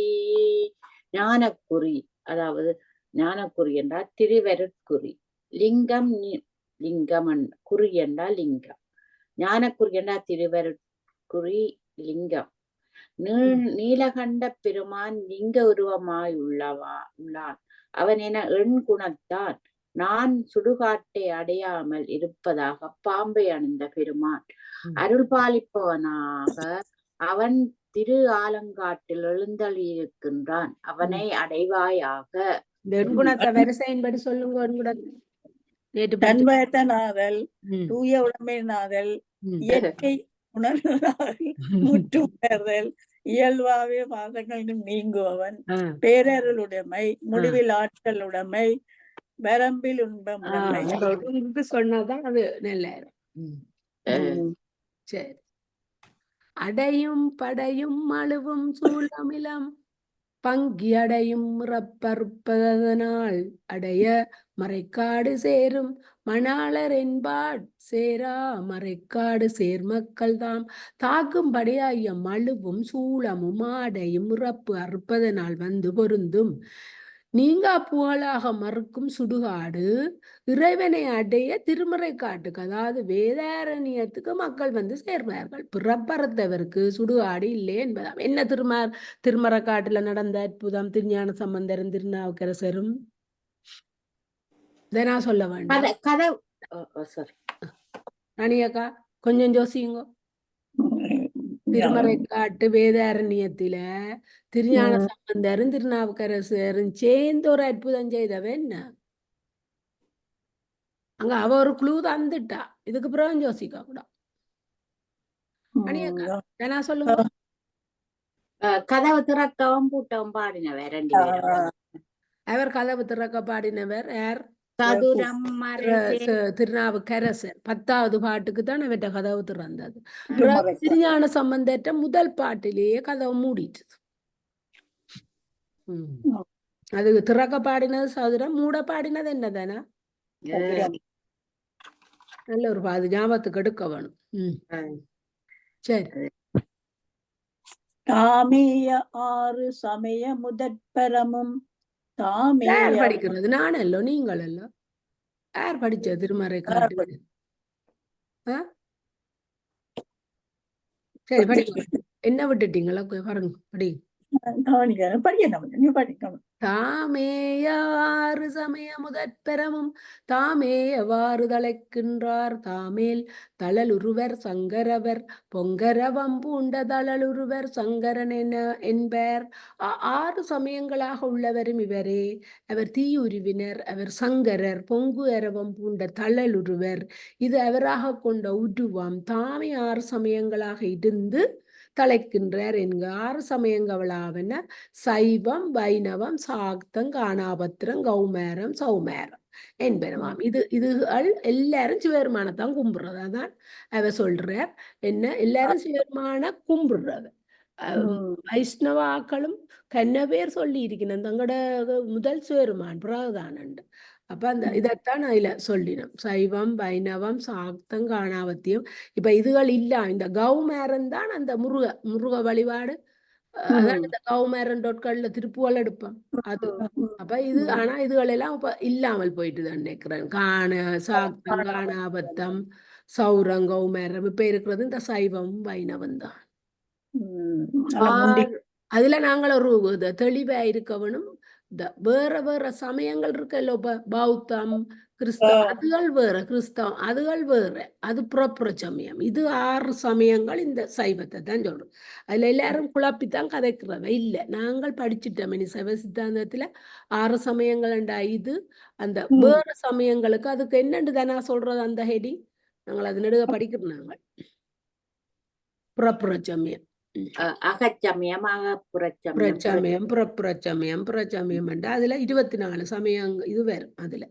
ஞானக்குறி, அதாவது ஞானக்குறி என்றால் திருவருட்குறி, லிங்கம் லிங்கம் குறி என்றால் லிங்கம், ஞானக்குறி என்றால் திருவருட்குறி லிங்கம். நீலகண்ட பெருமான் லிங்க உருவமாய் உள்ளான், அவன் என எண் குணத்தான் நான் சுடுகாட்டை அடையாமல் இருப்பதாக பாம்பை அணிந்த பெருமான் அருள் பாலிப்பவனாக அவன் திரு ஆலங்காட்டில் எழுந்தளியிருக்கின்றான், அவனை அடைவாயாக.
குணத்தை வரிசையின்படி சொல்லுங்க.
தன்வயத்தனாதல், தூய உடமையினாதல், இயற்கை உணர்வதால், முற்று உணர்தல், இயல்பாவே பாதங்களும் நீங்குவவன், பேரருளுடைமை, முடிவில் ஆற்றலுடைமை, வரம்பில் உண்பமுடைமை.
சொன்னாதான் அது நல்ல. சரி. அடையும் படையும் அழுவும் சூழமிலம் பங்கி அடையும் முறப்பறுப்பதனால் அடைய மறைக்காடு சேரும் மணாளர் என்பாட் சேரா மறைக்காடு சேர்மக்கள் தாம் தாக்கும்படியாய மழுவும் சூளமும் ஆடையும் முறப்பு அறுப்பதனால் வந்து பொருந்தும். நீங்கா புகழாக மறுக்கும் சுடுகாடு இறைவனை அடைய திருமறை காட்டுக்கு, அதாவது வேதாரண்யத்துக்கு மக்கள் வந்து சேர்வார்கள். பிறப்பறுத்தவருக்கு சுடுகாடு இல்லை என்பதாம். என்ன திருமறை காட்டுல நடந்த அற்புதம்? திருஞான சம்பந்தரும் திருநாவுக்கரசரும். இதை நான் சொல்ல வேண்டும். ராணியக்கா கொஞ்சம் யோசிங்க. திருமறை காட்டு வேதாரண்யத்தில திருஞான சம்பந்தரும் திருநாவுக்கரசரும் சேர்ந்து ஒரு அற்புதம் செய்தவ என்ன? அங்க அவ ஒரு குழு தந்துட்டா, இதுக்கு பிறகு யோசிக்க கூட. ராணியக்கா சொல்லுங்க.
கதவு திறக்கவும் பூட்டவும் பாடினவர் 2 பேரும்.
அவர் கதவு திறக்க பாடினவர் யார்? திருநாவுக்கரசர். 10வது பாட்டுக்கு தான் அவற்ற கதவு திறந்தது. திருஞான சம்பந்தற்ற முதல் பாட்டிலேயே கதவு மூடிட்டு. அது திறக்க பாடினது சதுரம், மூட பாடினது என்னதானா? நல்ல ஒரு அது ஞாபகத்துக்கு எடுக்க வேணும். சரி.
தாமேய ஆறு சமய முதற்பரமும் தாமேய
யார் படிக்கிறது? நான் அல்லோ நீங்கள் அல்லோ? யார் படிச்ச திருமறை காட்டு? சரி படிக்க. என்ன விட்டுட்டீங்களா பாருங்க படி. தாமேயாறு சமய முதற்பெறமும் தாமேயவாறு தலைக்கின்றார் தாமேல் தளலுருவர் சங்கரவர் பொங்கரவம் பூண்ட தளலுருவர் சங்கரன் என்பர். 6 சமயங்களாக உள்ளவரும் இவரே. அவர் தீயுருவினர், அவர் சங்கரர், பொங்கு அரவம் பூண்ட தளலுருவர். இது அவராக கொண்ட உருவம். தாமே 6 சமயங்களாக இருந்து தலைக்கின்றார் என்க. 6 சமயங்களாவன சைவம், வைணவம், சாக்தம், காணாபத்திரம், கௌமாரம், சௌமாரம் என்பனவாம். இதுகள் எல்லாரும் சிவபெருமானத்தான் கும்பிடுறது. அதான் அவர் சொல்றார். என்ன எல்லாரும் சிவபெருமான கும்பிடுறது. வைஷ்ணவாக்களும் கன்ன பேர் சொல்லி இருக்கணும் தங்களோட முதல் சிவபெருமான் பிறகுதானண்டு. அப்ப அந்த இதைத்தான் அதுல சொல்லினோம். சைவம், வைணவம், சாக்தம், காணாவத்தியம். இப்ப இதுகள் இல்ல. இந்த கௌமாரம் தான் அந்த முருக வழிபாடு. அதான் இந்த கௌமாரன் டொட்கள்ல திருப்புகள் எடுப்போம் அது. அப்ப இது ஆனா இதுகள் எல்லாம் இப்ப இல்லாமல் போயிட்டு நினைக்கிறேன். சாக்தம், காணாபத்தம், சௌரம், கௌமாரம் இப்ப இருக்கிறது இந்த சைவம், வைணவம் தான். அதுல நாங்கள் ஒரு தெளிவா இருக்கவனும். வேற வேற சமயங்கள் இருக்கല്ലോ. இப்ப பௌத்தம், கிறிஸ்தவம் அதுகள் வேற, கிறிஸ்தவம் அதுகள் வேற. அது புறப்புற சமயம். இது 6 சமயங்கள் இந்த சைவத்தை தான் சொல்றோம். அதுல எல்லாரும் குழப்பித்தான் கதைக்கிறவ இல்ல. நாங்கள் படிச்சுட்டோம் இனி சைவ சித்தாந்தத்துல 6 சமயங்கள் இது அந்த வேற சமயங்களுக்கு அதுக்கு என்னண்டு தானே சொல்றது அந்த ஹெடிங். நாங்கள் அது நெடுக படிக்கிறோம். நாங்கள் புறப்புற சமயம்,
அகச்சமயம்,
புறச்சமயம், புறப்புறச்சமயம், புறச்சமயம் அதுல 24 சமயம் இது வரும். அதுல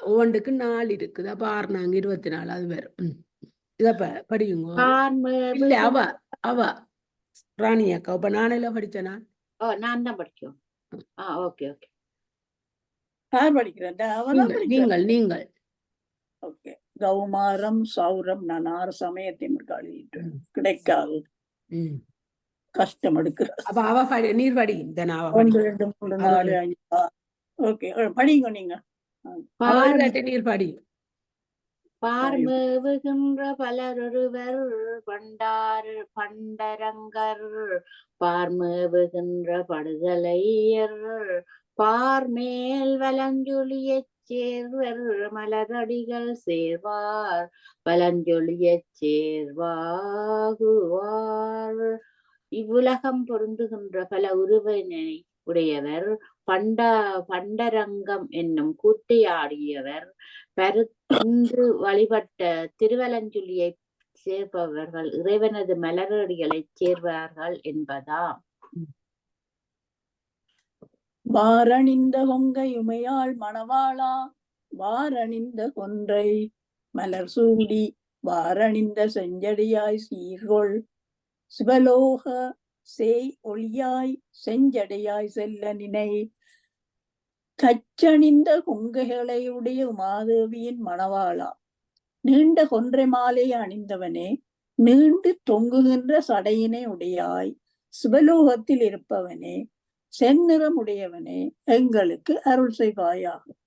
ஒவ்வொன்றுக்கு 4 இருக்குது. அப்ப 6 நாங்க 24 அது வரும். இத படியுங்க. இல்ல அவ ராணி அக்கா. இப்ப நானெல்லாம் படிச்சேனா?
நான் தான் படிச்சோம். Okay okay.
யார் படிக்கிறேன்?
நீங்கள்.
ஓகே. கௌமாரம், சௌரம் நான் 6 சமயத்தையும் கிடைக்காது. கஷ்டம் எடுக்கிறது.
அப்ப அவ நீர் படி.
1 2 3 4 5 6. ஓகே படிங்க நீங்க.
நீர் படி.
பார்மேவுகின்ற பலரொருவர் பண்டரங்கர் பார்மேவுகின்ற படுதலையர் பார்மேல் வலஞ்சொலியச் சேர்வர் மலரடிகள் சேர்வார் வலஞ்சொலியச் சேர்வாகுவார். இவ்வுலகம் பொருந்துகின்ற பல உருவினை உடையவர் பண்டரங்கம் என்னும் கூத்தையாடியவர் பருந்து வழிபட்ட திருவலஞ்சொலியை சேர்ப்பவர்கள் இறைவனது மலரடிகளை சேர்வார்கள் என்பதாம்.
வாரணிந்த கொங்கை உமையாள் மணவாளா வாரணிந்த கொன்றை மலர் சூடி வாரணிந்த செஞ்சடியாய் சீர்கொள் சிவலோக சேய் ஒளியாய் செஞ்சடையாய் செல்ல நினை கச்சணிந்த கொங்கைகளை உடைய உமாதேவியின் மணவாளா நீண்ட கொன்றை மாலை அணிந்தவனே நீண்டு தொங்குகின்ற சடையினை உடையாய் சிவலோகத்தில் இருப்பவனே செந்நிறமுடையவனே எங்களுக்கு அருள் செய்வாயாகும்.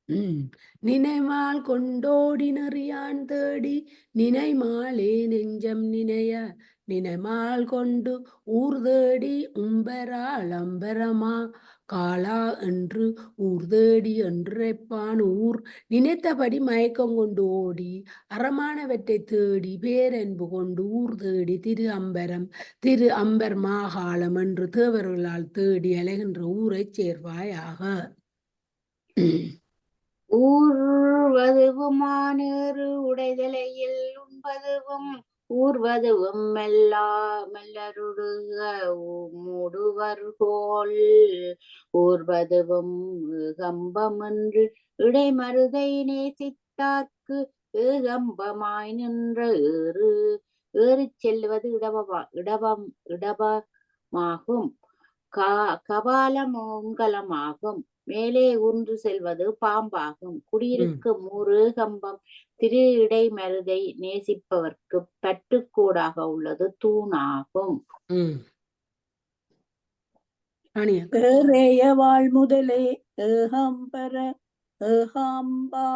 நினைமால் கொண்டோடி நெறியான் தேடி நினைமாலே நெஞ்சம் நினைய நினைமால் கொண்டு ஊர் தேடி உம்பரால் அம்பரமா காலா என்று ஊர் தேடி என்றைப்பான் ஊர் நினைத்தபடி மயக்கம் கொண்டு ஓடி அறமானவற்றை தேடி பேரன்பு கொண்டு ஊர் தேடி திரு அம்பர் மாகாளம் என்று தேவர்களால் தேடி அலைகின்ற ஊரை சேர்வாயாக.
ஊர்வதுவுமானேறு உடைதலையில் உண்பதுவும் ஊர்வதுவும் மெல்லருடுக மூடுவர்கோள் ஊர்வதுவும் ஏகம்பமென்று இடைமருதை நேசித்தார்க்கு ஏகம்பமாய் நின்ற ஏறிச் செல்வது இடபமாகும். கபாலமோங்கலமாகும். மேலே ஊன்று செல்வது பாம்பாகும். குடியிருக்கும் ஊரு கம்பம். திரு இடை மருதை நேசிப்பவர்க்கு பற்றுக்கூடாக உள்ளது தூணாகும்.
ஏறைய வாழ்முதலே ஏகாம்பர ஏகாம்பா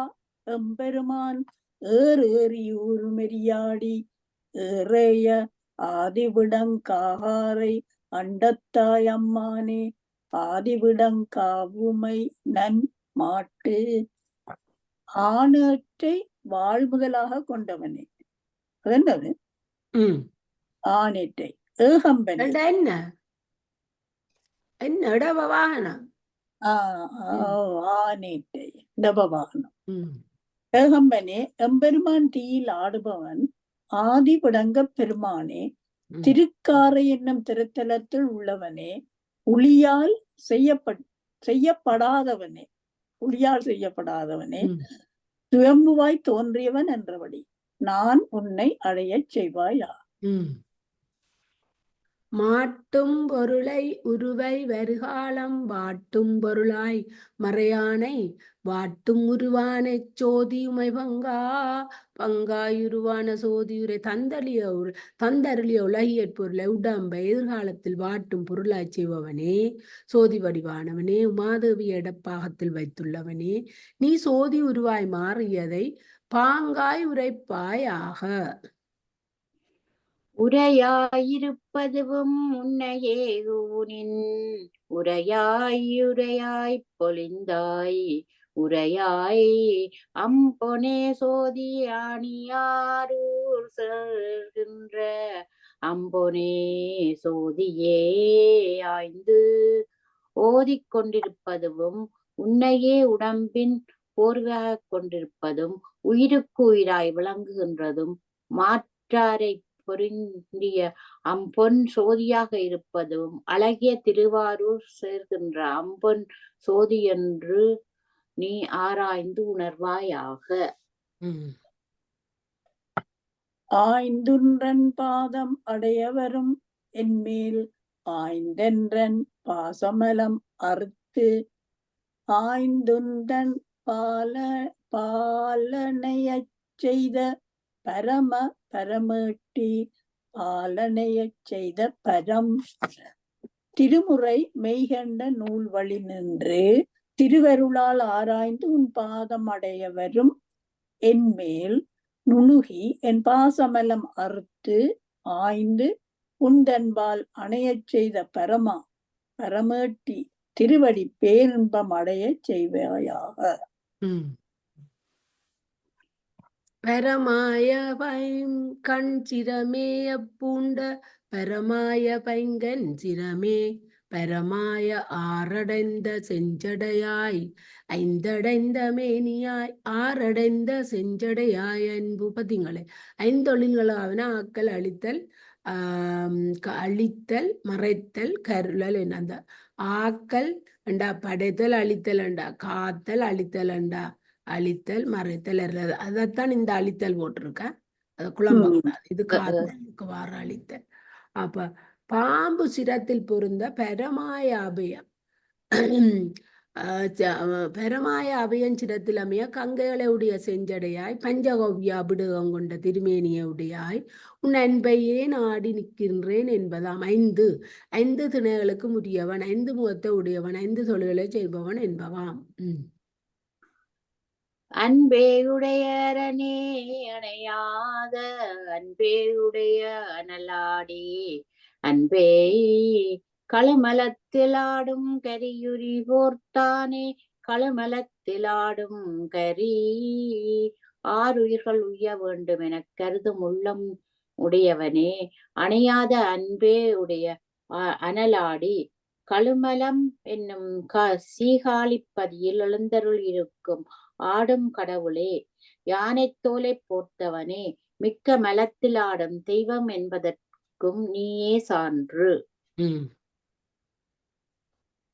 எம்பெருமான் ஏறேறியூர் மெரியாடி ஏறைய ஆதிவிடங்காகாரை அண்டத்தாய் அம்மானே ஆதிவிடங்காவுமை நன் மாட்டு ஆணேற்றை வாழ்முதலாக கொண்டவனே. அது என்னது? ஆணேற்றை ஏகம்பனை
என்ன இடவ வாகனம்?
ஆணேற்றை இடபவாகனம். ஏகம்பனே எம்பெருமான் தீயில் ஆடுபவன் ஆதிவிடங்க பெருமானே திருக்காரை என்னும் திருத்தலத்தில் உள்ளவனே உளியால் செய்யப்படாதவனே சுயம்புவாய் தோன்றியவன் என்றபடி நான் உன்னை அடையச் செய்வாயா.
மாட்டும் பொருளை உருவை வருகாலம் வாட்டும் பொருளாய் மறையானை வாட்டும் உருவான சோதியுமை பங்காயுருவான சோதியுரை தந்தருளிய உலகியற் பொருளை உடம்பை எதிர்காலத்தில் வாட்டும் பொருளாய் செய்பவனே, சோதி வடிவானவனே, உமாதேவி இடப்பாகத்தில் வைத்துள்ளவனே, நீ சோதி உருவாய் மாறியதை பாங்காய் உரைப்பாயாக.
உரையாயிருப்பதுவும் உன்னையே ஊனின் உரையாய் பொலிந்தாய் உரையாய் அம்பொனே சோதி ஆணியாரூர் செல்கின்ற அம்பொனே சோதியே ஆய்ந்து ஓதிக்கொண்டிருப்பதும் உன்னையே உடம்பின் போர்வையாக கொண்டிருப்பதும் உயிருக்கு உயிராய் விளங்குகின்றதும் மாற்றாரை பொருந்திய அம்பொன் சோதியாக இருப்பதும் அழகிய திருவாரூர் சேர்கின்ற அம்பொன் சோதி என்று நீ ஆராய்ந்து உணர்வாயாக.
ஆய்ந்துன்றன் பாதம் அடையவரும் என்மேல் ஆய்ந்தென்றன் பாசமலம் அறுத்து ஆய்ந்துந்தன் பாலனையச் செய்த பரமேட்டி பாலனையச் செய்த பரம் திருமுறை மெய்கண்ட நூல் வழி நின்று திருவருளால் ஆராய்ந்து உன் பாதம் அடையவரும் என்மேல் நுணுகி என் பாசமலம் அறுத்து ஆய்ந்து உந்தன்பால் அணையச் செய்த பரமேட்டி திருவடி பேரின்பம் அடையச் செய்வாயாக.
பரமாய பைங்கண் சிரமேய பூண்ட பரமாய பைங்கண் சிரமே பரமாய ஆறடைந்த செஞ்சடையாய் ஐந்தடைந்த மேனியாய் ஆறடைந்த செஞ்சடையாய் அன்பு. பார்த்தீங்களே, ஐந்தொழில்களாவன ஆக்கல், அழித்தல், அழித்தல், மறைத்தல், கருளல். என்ன அந்த ஆக்கல் அண்டா படைத்தல், அழித்தல் அண்டா காத்தல், அழித்தல் அண்டா அழித்தல், மறைத்தல், அதைத்தான் இந்த அழித்தல் போட்டிருக்கேன். அதை குழம்பக்கூடாது. இது காத்தலுக்கு வார அழித்தல். அப்ப பாம்பு சிரத்தில் பொருந்த பரமாய அபயம் பரமாய அபயம் சிரத்தில் அமைய கங்கைகளை உடைய செஞ்சடையாய் பஞ்சகவ்ய அபிடகம் கொண்ட திருமேனிய உடையாய் உன் அன்பையே நாடி நிற்கின்றேன் என்பதாம். ஐந்து திணைகளுக்கு உரியவன், ஐந்து முகத்தை உடையவன், ஐந்து தொழில்களை செய்பவன் என்பவாம்.
அன்பேயுடையரனே அணையாத அன்பேயுடைய அனலாடி அன்பே களமலத்திலாடும் கரியுரி போர்த்தானே களமலத்திலாடும் கரி ஆறுயிர்கள் உய்ய வேண்டும் என கருதும் உள்ளம் உடையவனே அணையாத அன்பே உடைய அனலாடி கழுமலம் என்னும் சீகாழிப்பதியில் எழுந்தருள் இருக்கும் ஆடும் கடவுளே யானை தோலை போர்த்தவனே மிக்க மலத்தில் ஆடும் தெய்வம் என்பதற்கும் நீயே சான்று.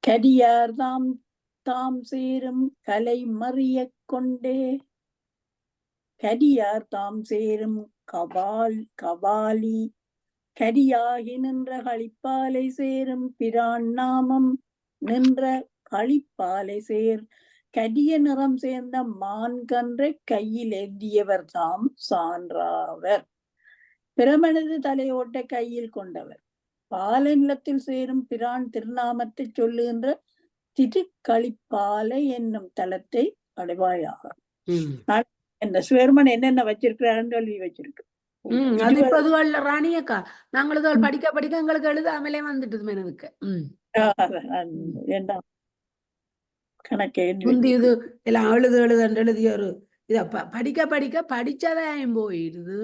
கடியார் தாம் சேரும் கலை மறிய கொண்டே கடியார் தாம் சேரும் கபாலி கரியாகி நின்ற களிப்பாலை சேரும் பிரான் நாமம் நின்ற களிப்பாலை சேர் கரிய நிறம் சேர்ந்த மான்கன்றை கையில் ஏந்தியவர் தாம் சான்றாவர். பிரமனது தலையோட்டை கையில் கொண்டவர். பாலை நிலத்தில் சேரும் பிரான் திருநாமத்தை சொல்லுகின்ற திருக்களிப்பாலை என்னும் தலத்தை அடைவாயாக. இந்த சுவர்மன் என்னென்ன வச்சிருக்கிறாருன்னு எழுதி வச்சிருக்கு.
அது இப்ப அதுகள்ல ராணியக்கா நாங்களும் படிக்க படிக்க எங்களுக்கு எழுதாமலே வந்துட்டு மெனவுக்கு
கணக்கு
முந்தி இது எல்லாம் எழுது ஒரு இத படிக்க படிக்க படிச்சதாயும் போயிடுது.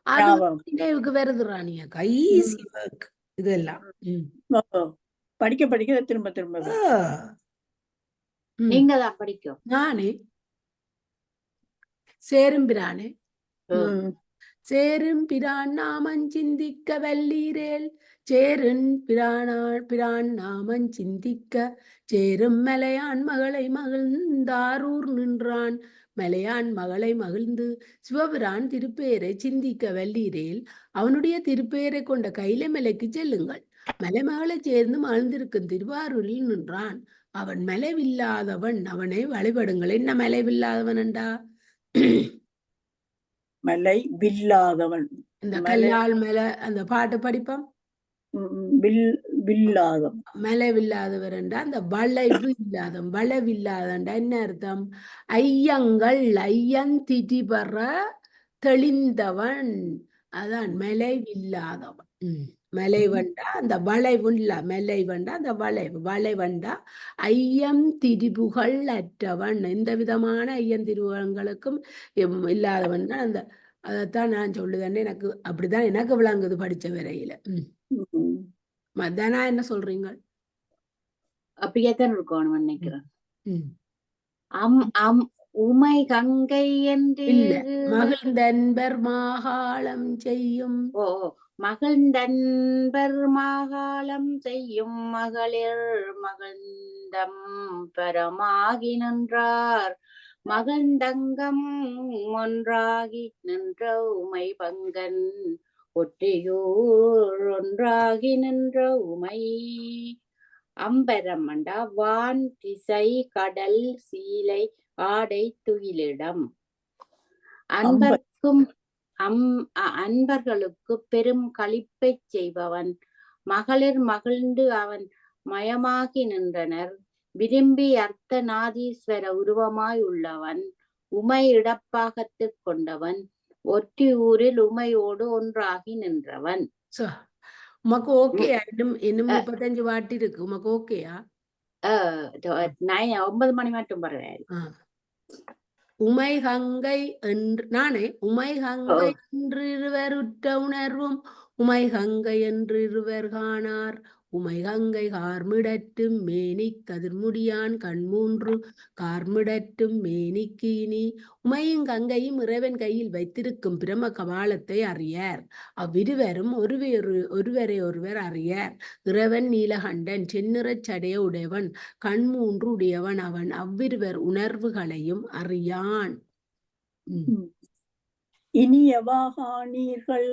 அது நினைவுக்கு வருது ராணியக்கா. ஈஸி ஒர்க் இதெல்லாம்.
படிக்க படிக்க திரும்ப திரும்ப
நீங்க தான் படிக்கும்.
நானே சேரும் பிரானே சேரும் பிரான் நாமன் சிந்திக்க வல்லீரேல் சேரும் பிரான் நாமன் சிந்திக்க சேரும் மலையான் மகளை மகிழ்ந்தாரூர் நின்றான் மலையான் மகளை மகிழ்ந்து சிவபிரான் திருப்பேரை சிந்திக்க வல்லீரேல் அவனுடைய திருப்பேரை கொண்ட கையில மலைக்கு செல்லுங்கள். மலைமகளை சேர்ந்து மகிழ்ந்திருக்கும் திருவாரூரில் நின்றான். அவன் மலைவில்லாதவன், அவனை வழிபடுங்கள். என்ன மலைவில்லாதவன்டா?
மலை வில்லாதவன்.
இந்த கல்லால் மேல அந்த பாட்டு படிப்போம். மலைவில்லாதவர் என்றா அந்த வளைவு இல்லாதவன். வளைவில்லாதண்டா என்ன அர்த்தம்? ஐயங்கள் ஐயன் திதிபெற தெளிந்தவன், அதான் மலைவில்லாதவன். மலைவண்டா அந்த வளைவுள்ள மலைவண்டா அந்த வளைவு வளைவண்டா ஐயம் திரிபுகள் அற்றவன். எந்த விதமான ஐயம் திரிபுகளுக்கும் இல்லாதவன் தான் அந்த. அதைத்தான் நான் சொல்லுதேன். எனக்கு அப்படிதான் எனக்கு விளங்குது படிச்ச வரையில. மத்தானா என்ன சொல்றீங்க?
அப்படியேதான் இருக்கணும் நினைக்கிறேன். உமை கங்கை என்று
மகிழ்ந்தன்பர் மாகாளம் செய்யும்.
மகிழ்ந்தன்பர் மாகாளம் செய்யும் மகளிர் மகிழ்ந்தம் பரமாகி நின்றார். மகிழ்ந்தங்கம் ஒன்றாகி நின்ற உமை பங்கன் ஒற்றையோர் ஒன்றாகி நின்ற உமை. அம்பரமண்டா வான் திசை கடல் சீலை ஆடை துயிலிடம். அன்பர்களுக்கு பெரும் களிப்பை செய்பவன். மகளிர் மகிழ்ந்து அவன் மயமாகி நின்றனர். விரும்பி அர்த்த நாதீஸ்வர உருவமாய் உள்ளவன். உமை இடப்பாகத்து கொண்டவன். ஒற்றி ஊரில் உமையோடு ஒன்றாகி நின்றவன்.
உமக்கு ஓகேயா? இன்னும் 35 வாட்டி இருக்கு. உமக்கு ஓகேயா?
9 மணி மட்டும் பரவாயில்லை.
உமை கங்கை என்று நானே உமை கங்கை என்று இருவர் உற்ற உணர்வும் உமை கங்கை என்று இருவர் காணார். உமை கங்கை கார்மிடற்றும் மேனி கதிர்முடியான் கண்மூன்று கார்மிடற்றும் மேனிக்கு இனி. உமையும் கங்கையும் இறைவன் கையில் வைத்திருக்கும் பிரம கபாலத்தை அறியார். அவ்விருவரும் ஒருவரை ஒருவர் அறியார். இறைவன் நீலகண்டன் செந்நிறச் சடைய உடையவன் கண்மூன்று உடையவன் அவன். அவ்விருவர் உணர்வுகளையும் அறியான்.
இனியவாகானீர்கள்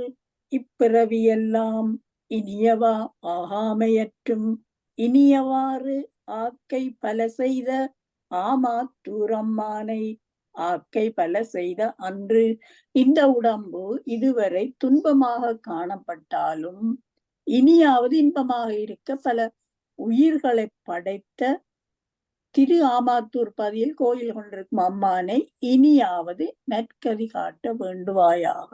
இப்பிறவியெல்லாம் இனியவா ஆகாமையற்றும் இனியவாறு ஆக்கை பல செய்த ஆமாத்தூரம்மானை ஆக்கை பல செய்த அன்று. இந்த உடம்பு இதுவரை துன்பமாக காணப்பட்டாலும் இனியாவது இன்பமாக இருக்க பல உயிர்களை படைத்த திரு ஆமாத்தூர் பதியில் கோயில் கொண்டிருக்கும் அம்மானை இனியாவது நற்கதி காட்ட வேண்டுவாயாக.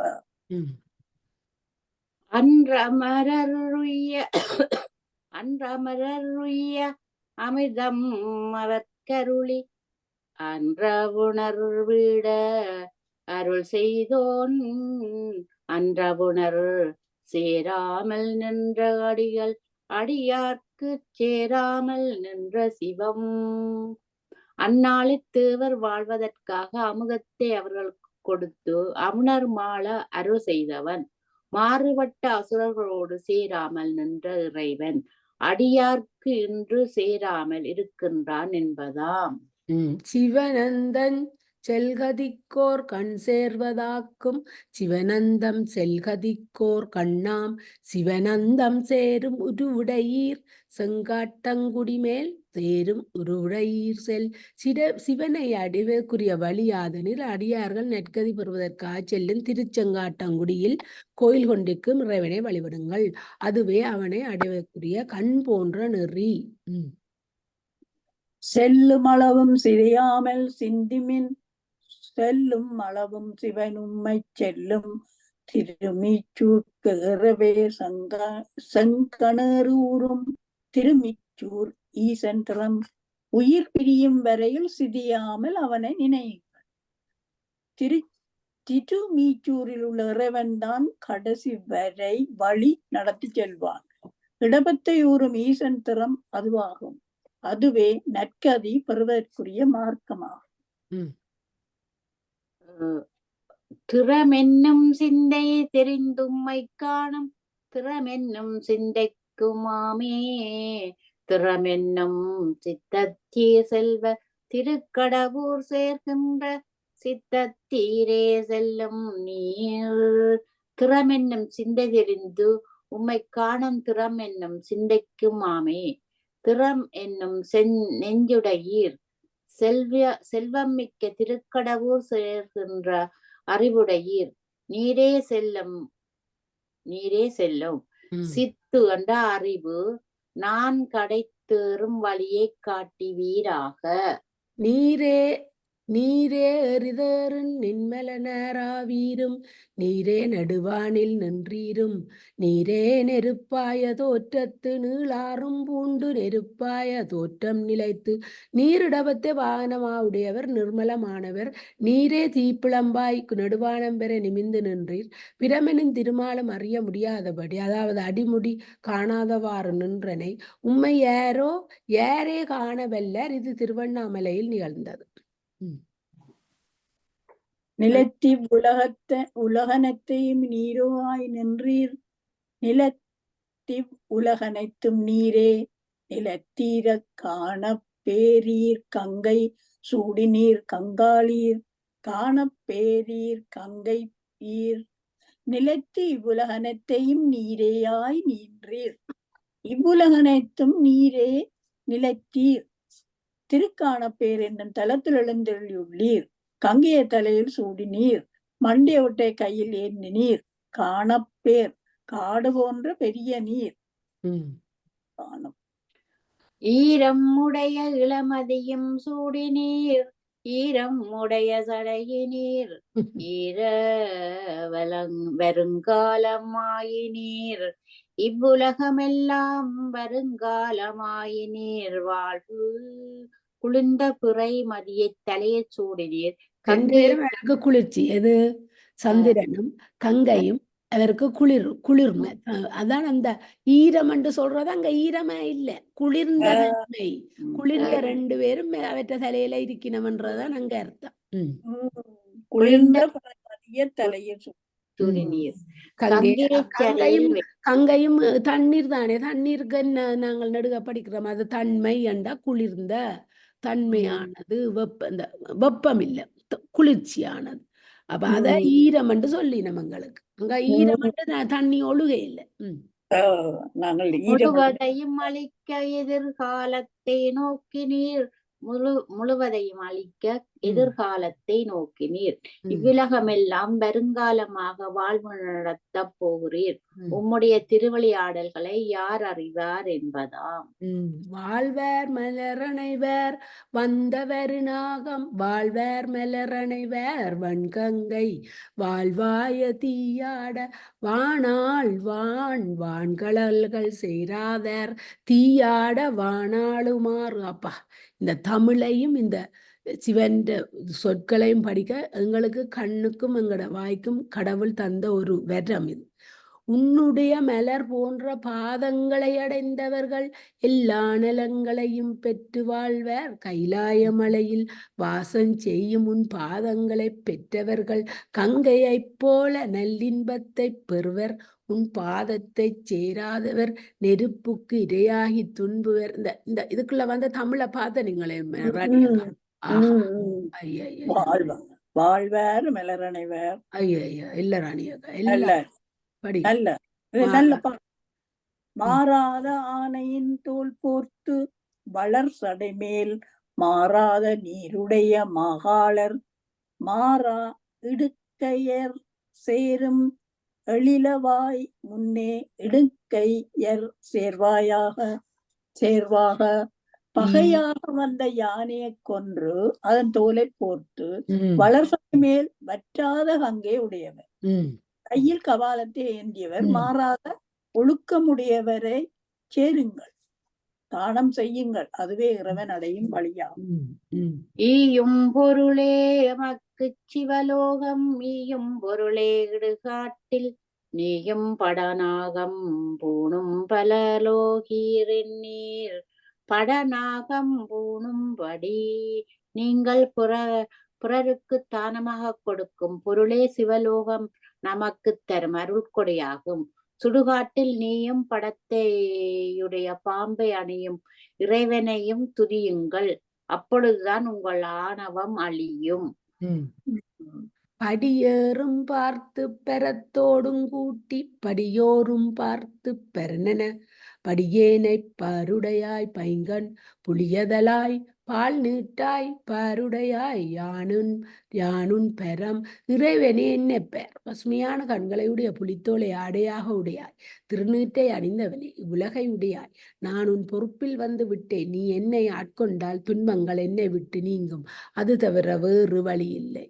அன்றமரருய அமிர்தம் அவர்கருளி அன்ற உணர்விட அருள் செய்தோன். அன்ற உணர் சேராமல் நின்ற அடிகள் அடியார்க்கு சேராமல் நின்ற சிவம். அந்நாளை தேவர் வாழ்வதற்காக அமுதத்தை அவர்களுக்கு கொடுத்து அமுணர் மாள அருள் செய்தவன். மாறுபட்ட அசுரர்களோடு சேராமல் நின்ற இறைவன் அடியார்க்கு இன்று சேராமல் இருக்கின்றான் என்பதாம்.
சிவனந்தன் செல்கதிக்கோர் கண் சேர்வதாக்கும் சிவனந்தம் செல்கதிக்கோர் கண்ணாம் சிவனந்தம் சேரும் உருவுடையீர் செங்காட்டங்குடிமேல் சேரும் உருவுடையீர் சிவனை அடைவதற்குரிய வழியாதனில் அடியார்கள் நற்கதி பெறுவதற்காக செல்லும் திருச்செங்காட்டங்குடியில் கோயில் கொண்டிருக்கும் இறைவனை வழிபடுங்கள். அதுவே அவனை அடைவதற்குரிய கண் போன்ற நெறி.
செல்லும் அளவும் சிதையாமல் சிந்திமின் செல்லும் அளவும் சிவனும்மை செல்லும் திருமிச்சூர்க்கு இறவே செங்கணூரும் திருமிச்சூர் ஈசன்றம் உயிர் பிரியும் வரையில் சிதையாமல் அவனை நினையுங்கள். திருமீச்சூரில் உள்ள இறைவன் தான் கடைசி வரை வழி நடத்தி செல்வான். இடபத்தை ஊறும் ஈசன் திறம் அதுவாகும். அதுவே நற்கதி பெறுவதற்குரிய மார்க்கமாகும்.
திறமென்னும் சிந்தை தெரிந்தும்மை காணும் திறமென்னும் சிந்தைக்குமாமே திறமென்னும் சித்தத்தே செல்வ திருக்கடவூர் சேர்க்கின்ற சித்தத்தீரே செல்லும் நீர். திறமென்னும் சிந்தை தெரிந்து உம்மை காணும் திறம் என்னும் சிந்தைக்குமாமே திறம் என்னும் நெஞ்சுடையீர் செல்வம் மிக்க திருக்கடவூர் சேர்கின்ற அறிவுடையீர். நீரே செல்லும் சித்து என்ற அறிவு நான் கடைத்தேறும் வழியை காட்டுவீராக.
நீரே எறிதேறும் நின்மல நேராவீரும் நீரே நடுவானில் நின்றீரும் நீரே நெருப்பாய தோற்றத்து நீளாறும் பூண்டு நெருப்பாய தோற்றம் நிலைத்து நீரிடபத்தை வாகனமாவுடையவர் நிர்மலமானவர் நீரே தீப்பிளம்பாய் நடுவானம் பெற நிமிந்து நின்றீர். பிரமனின் திருமாலும் அறிய முடியாதபடி அதாவது அடிமுடி காணாதவாறு நின்றனை உம்மை யாரே காணவல்லர். இது திருவண்ணாமலையில் நிகழ்ந்தது.
நிலத்தி உலகனத்தையும் நீரோவாய் நின்றீர். நிலத்தி உலகனைத்தும் நீரே நிலத்தீர காண பேரீர் கங்கை சூடினீர் கங்காளீர் காண பேரீர் கங்கை ஈர். நிலத்தி இவ்வுலகனத்தையும் நீரேயாய் நின்றீர். இவ்வுலகனைத்தும் நீரே நிலத்தீர். திருக்காணப்பேர் என்னும் தலத்தில் எழுந்தருளியுள்ளீர். கங்கைய தலையில் சூடினீர். மண்டிய ஒட்டை கையில் ஏந்தினீர். காணப்பேர் காடு போன்ற பெரிய நீர். காணும்
ஈரம் உடைய இளமதியும் சூடினீர் ஈரம் உடைய சடையினீர் ஈர வருங்காலமாயினீர். இவ்வுலகமெல்லாம் வருங்காலமாயினீர். வாழ்வு குளிர்ந்த பிறை மதியை தலையை சூடினீர்.
அவருக்கு குளிர்ச்சி எது சந்திரனும் கங்கையும் அவருக்கு குளிர்மை. அதான் அந்த ஈரம் என்று சொல்றது அங்க ஈரமே இல்ல குளிர்ந்த தன்மை. குளிர்ந்த ரெண்டு பேரும் அவற்ற தலையில இருக்கணும்ன்றதுதான் அங்க அர்த்தம்.
குளிர்ந்த தலையை
கங்கையும் தண்ணீர் தானே. தண்ணீருக்கு நாங்கள் நடுக படிக்கிறோம். அது தன்மை என்றா குளிர்ந்த தன்மையானது. வெப்பம் இல்ல குளிர்ச்சியானது. அப்ப அத ஈரம் என்று சொல்லி நம்மங்களுக்கு அங்க ஈரம் என்று தண்ணி ஒழுக இல்ல.
முழுவதையும் அழிக்க எதிர்காலத்தை நோக்கினீர். முழுவதையும் அழிக்க எதிர்காலத்தை நோக்கினீர். இவ்வுலகமெல்லாம் வருங்காலமாக வாழ்வு நடத்த போகிறீர். உம்முடைய திருவிளையாடல்களை யார் அறிவார் என்பதாம்.
வாழ்வார் மலரணைவர் வந்தவரு நாகம் வாழ்வார் மலரணைவர் வன்கங்கை வாழ்வாய தீயாட வானாள் வான்கடல்கள் சேராதர் தீயாட வானாளுமாறு. அப்பா இந்த தமிழையும் இந்த சிவன் சொற்களையும் படிக்க எங்களுக்கு கண்ணுக்கும் எங்களோட வாய்க்கும் கடவுள் தந்த ஒரு வரம் இது. உன்னுடைய மலர் போன்ற பாதங்களை அடைந்தவர்கள் எல்லா நலங்களையும் பெற்று வாழ்வர். கைலாய மலையில் வாசம் செய்யும் உன் பாதங்களை பெற்றவர்கள் கங்கையைப் போல நல்லின்பத்தை பெறுவர். உன் பாதத்தை சேராதவர் நெருப்புக்கு இரையாகி துன்புவர். இந்த இதுக்குள்ள தமிழை பார்த்த நீங்களே ஆஹா
உம்
ஐயா
வாழ்வார் மலரணைவர்.
ஐயா இல்ல ராணியக்கா
நல்ல
எல்லாம் படி
நல்ல இது நல்ல
மாறா
மாறாத ஆனையின் தோல் போர்த்து வளர் சடைமேல் மாறாத நீருடைய மாகாளர் மாறா இடுக்கையர் சேரும் எழிலவாய் முன்னே இடுக்கையர் சேர்வாக பகையாக வந்த யானையை கொன்று அதன் தோலை போர்த்து வளர்சடை மேல் வற்றாத கங்கை உடையவர் கையில் கபாலத்தை ஏந்தியவர் மாறாத ஒழுக்கமுடையவரை சேருங்கள், தானம் செய்யுங்கள், அதுவே இறைவன் அடையும் வழியாகும்.
ஈயும் பொருளே எமக்கு சிவலோகம் ஈயும் பொருளே இடுகாட்டில் நீயும் படநாகம் பூணும் பலலோகீர் படநாகம் பூணும்படி நீங்கள் பிறருக்கு தானமாக கொடுக்கும் பொருளே சிவலோகம் நமக்கு தரும் அருள்கொடையாகும். சுடுகாட்டில் நீயும் படத்தையுடைய பாம்பை அணியும் இறைவனையும் துதியுங்கள், அப்பொழுதுதான் உங்கள் ஆணவம் அழியும்.
படியேறும் பார்த்து பெறத்தோடும் கூட்டி படியோரும் பார்த்து பெறனென படியேனை பாருடையாய் பைங்கண் புளியதலாய் பால் நீட்டாய் பாருடையாய் யானுன் பெறம் இறைவனே என்ன பெயர் பசுமையான கண்களையுடைய புலித்தோலை ஆடையாக உடையாய் திருநீட்டை அணிந்தவனே உலகை உடையாய் நான் உன் பொறுப்பில் வந்து விட்டேன். நீ என்னை ஆட்கொண்டால் துன்பங்கள் என்னை விட்டு நீங்கும், அது தவிர வேறு வழி இல்லை.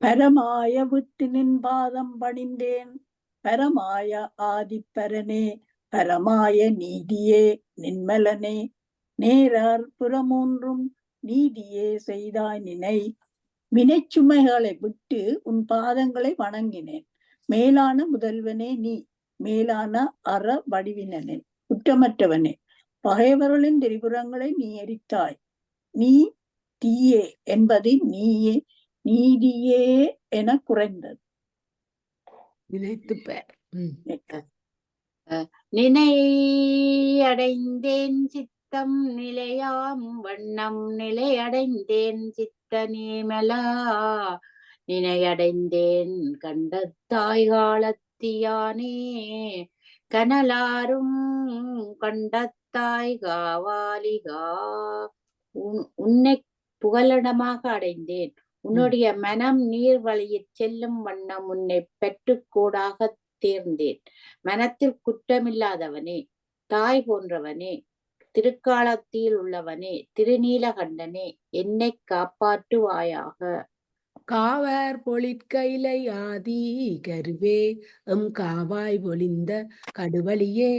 பரமாய விட்டு நின் பாதம் பணிந்தேன் பரமாய ஆதிப்பரனே பரமாய நீதியே நின்மலனே நேரார் புறமூன்றும் நீதியே செய்தாய் நினை வினைச்சுமைகளை விட்டு உன் பாதங்களை வணங்கினேன். மேலான முதல்வனே நீ மேலான அற வடிவினனே குற்றமற்றவனே பகைவர்களின் திரிபுரங்களை நீ எரித்தாய். நீ தீயே என்பது நீதியே என குறைந்தது.
நினைத்து பேர்
நினையடைந்தேன் சித்தம் நிலையாம் வண்ணம் நிலையடைந்தேன் சித்த நீமலா நினையடைந்தேன் கண்டத்தாய் காலத்தியானே கனலாரும் கண்டத்தாய் காவாலிகா உன்னை புகலிடமாக அடைந்தேன். உன்னுடைய மனம் நீர் வழியில் செல்லும் வண்ணம் உன்னை பெற்றுக்கூடாக தேர்ந்தேன். மனத்தில் குற்றமில்லாதவனே தாய் போன்றவனே திருக்காலத்தில் உள்ளவனே திருநீலகண்டனே என்னை காப்பாற்றுவாயாக.
காவார் பொழிற்கைலை ஆதி கருவே எம் காவாய் பொழிந்த கடுவழியே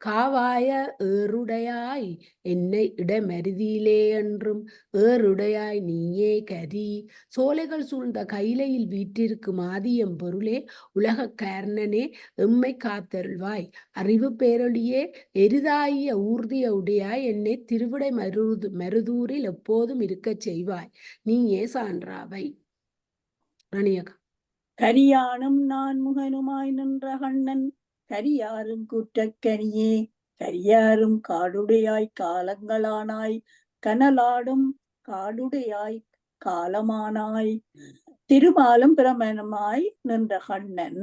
காவாய ஏறுடையாய் என்னை இடமருதியிலே என்றும் ஏறுடையாய் நீயே கரி சோலைகள் சூழ்ந்த கைலையில் வீற்றிருக்கும் ஆதியம் பொருளே உலக காரணனே எம்மை காத்தருள்வாய். அறிவு பேரொழியே எரிதாய ஊர்திய உடையாய் என்னை திருவிடை மருதூரில் எப்போதும் இருக்கச் செய்வாய். நீயே சான்றாவை. ராணியக்கா
கரியானும் நான் முகனுமாய் நின்ற கண்ணன் கரியாரும் குற்றக்கனியே கரியாரும் காடுடையாய் காலங்களானாய் கனலாடும் காடுடையாய் காலமானாய் திருமாலும் பிரமணமாய் நின்ற கண்ணன்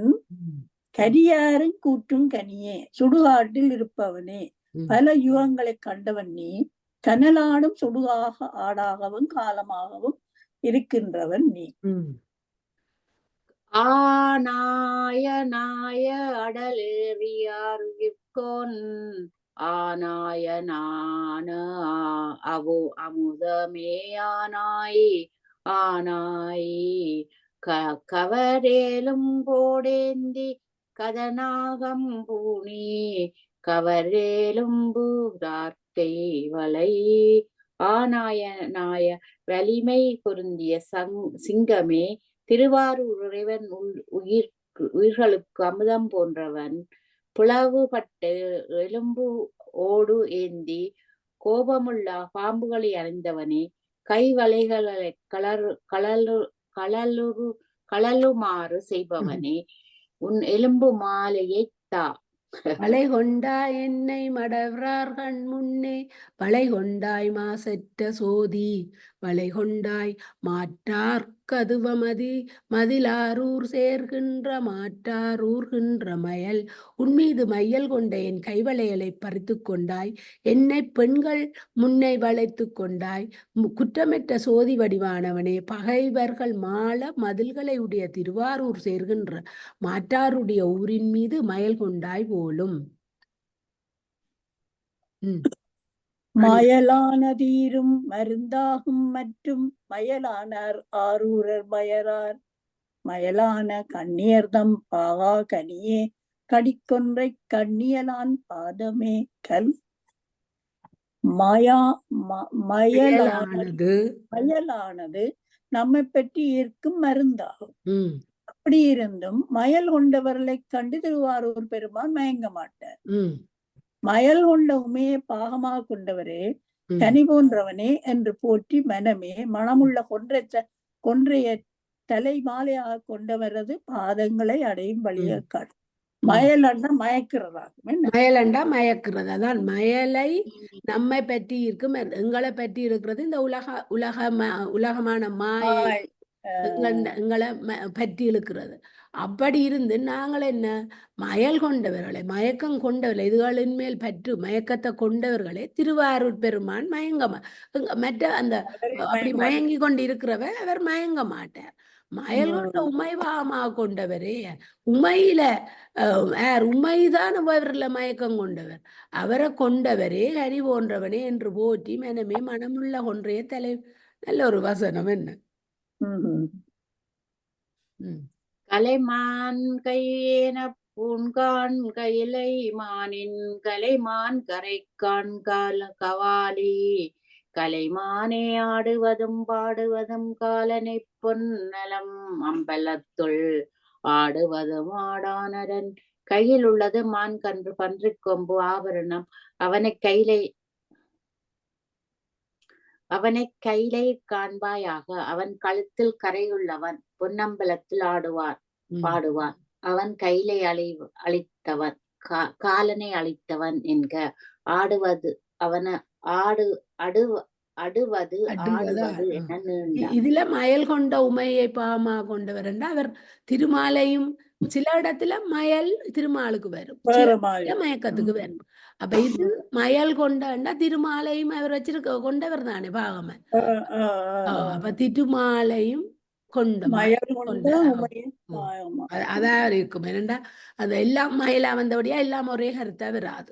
கரியாரும் கூற்றும் கனியே சுடுகாட்டில் இருப்பவனே பல யுகங்களை கண்டவன் நீ கனலாடும் சுடுகாக ஆடாகவும் காலமாகவும் இருக்கின்றவன் நீ.
ஆனாய நாய அடலேறியார்கோன் ஆனாய நான அவோ அமுதமே ஆனாய் ஆனாய் கவரேலும் போடேந்தி கதநாகம் பூணி கவரேலும் பூதார்க்கை வளை ஆனாய நாய வலிமை பொருந்திய சிங்கமே திருவாரூர் இறைவன் உயிர்களுக்கு அமுதம் போன்றவன் பிளவுபட்டு எலும்பு ஓடு ஏந்தி கோபமுள்ள பாம்புகளை அணிந்தவனே கைவளைகளை கழலுமாறு செய்பவனே உன் எலும்பு மாலையை தா
வளை கொண்டாய் என்னை மடவரார் கண் முன்னே வளை கொண்டாய் மாசற்ற சோதி வளை கொண்டாய் மாற்றார் கதுவமதி மதிலாரூர் சேர்கின்ற மாற்றார் ஊர்கின்ற மயல் உன்மீது மையல் கொண்ட என் கைவளையலை பறித்து கொண்டாய் என்னை பெண்கள் முன்னை வளைத்து கொண்டாய் குற்றமற்ற சோதி வடிவானவனே பகைவர்கள் மாள மதில்களை உடைய திருவாரூர் சேர்கின்ற மாற்றாருடைய ஊரின் மீது மயல் கொண்டாய் போலும்.
மயலான தீரும் மருந்தாகும் மற்றும் மயலானார் ஆரூரர் பயரார் மயலான கண்ணியர்தம் பாகா கனியே கடிக்கொன்றை கண்ணியலான் பாதமே கல். மயலானது நம்மை பற்றி இருக்கும் மருந்தாகும். அப்படி இருந்தும் மயல் கொண்டவர்களை கண்டு திருவாரூர் பெருமான் மயங்க மாட்டார். மயல் கொண்ட உமையை பாகமாக கொண்டவரே கனி போன்றவனே என்று போற்றி மனமே மனமுள்ள கொன்றைய தலை மாலையாக கொண்டவரது பாதங்களை அடையும் வழியை காட்டும். மயலண்டா மயக்கிறதாகும்.
மயலண்டா மயக்கிறது. அதான் மயலை நம்மை பற்றி இருக்கும் எங்களை பற்றி இருக்கிறது இந்த உலகமான மாயை எங்களை பற்றி இழுக்கிறது. அப்படி இருந்து நாங்கள் என்ன மயல் கொண்டவர்களை மயக்கம் கொண்டவர்களை இதுகளின் மேல் பற்று மயக்கத்தை கொண்டவர்களே திருவாரூர் பெருமான் மற்ற அந்த அப்படி மயங்கி கொண்டு இருக்கிறவ அவர் மயங்க மாட்டார். மயல் கொண்ட உமைவாமாக கொண்டவரே உமையில உமைதான் அவர்ல மயக்கம் கொண்டவர் அவரை கொண்டவரே கனி போன்றவனே என்று போற்றி மனமே மனமுள்ள கொன்றைய தலை. நல்ல ஒரு வசனம். என்ன
கலைமான் கையேன பூன்கான் கையிலை மானின் கலைமான் கரைக்கான் கவாலி கலைமானே ஆடுவதும் பாடுவதும் காலனை பொன்னலம் அம்பலத்துள் ஆடுவதும் ஆடானரன் கையில் உள்ளது மான் கன்று பன்றி கொம்பு ஆபரணம் அவனை கையிலே காண்பாயாக அவன் கழுத்தில் கரையுள்ளவன் பொன்னம்பலத்தில் பாடுவான் அவன் கையிலே அழித்தவன் காலனை அழித்தவன் என்க ஆடுவது அவனை அடுவது
இதுல மயல் கொண்ட உமையை பாமா கொண்டவர் என்றால் அவர் திருமாலையும் சில இடத்துல மயல் திருமாலுக்கு வரும் மயக்கத்துக்கு வரும். அப்ப இது மயல் கொண்டா திருமாலையும் அவர் வச்சிருக்க கொண்டவர் தானே பாகமன். அப்ப திருமாலையும் அதான் இருக்கும். என்னண்டா அது எல்லாம் மயிலா வந்தபடியா எல்லாம் ஒரே கருத்தா வராது.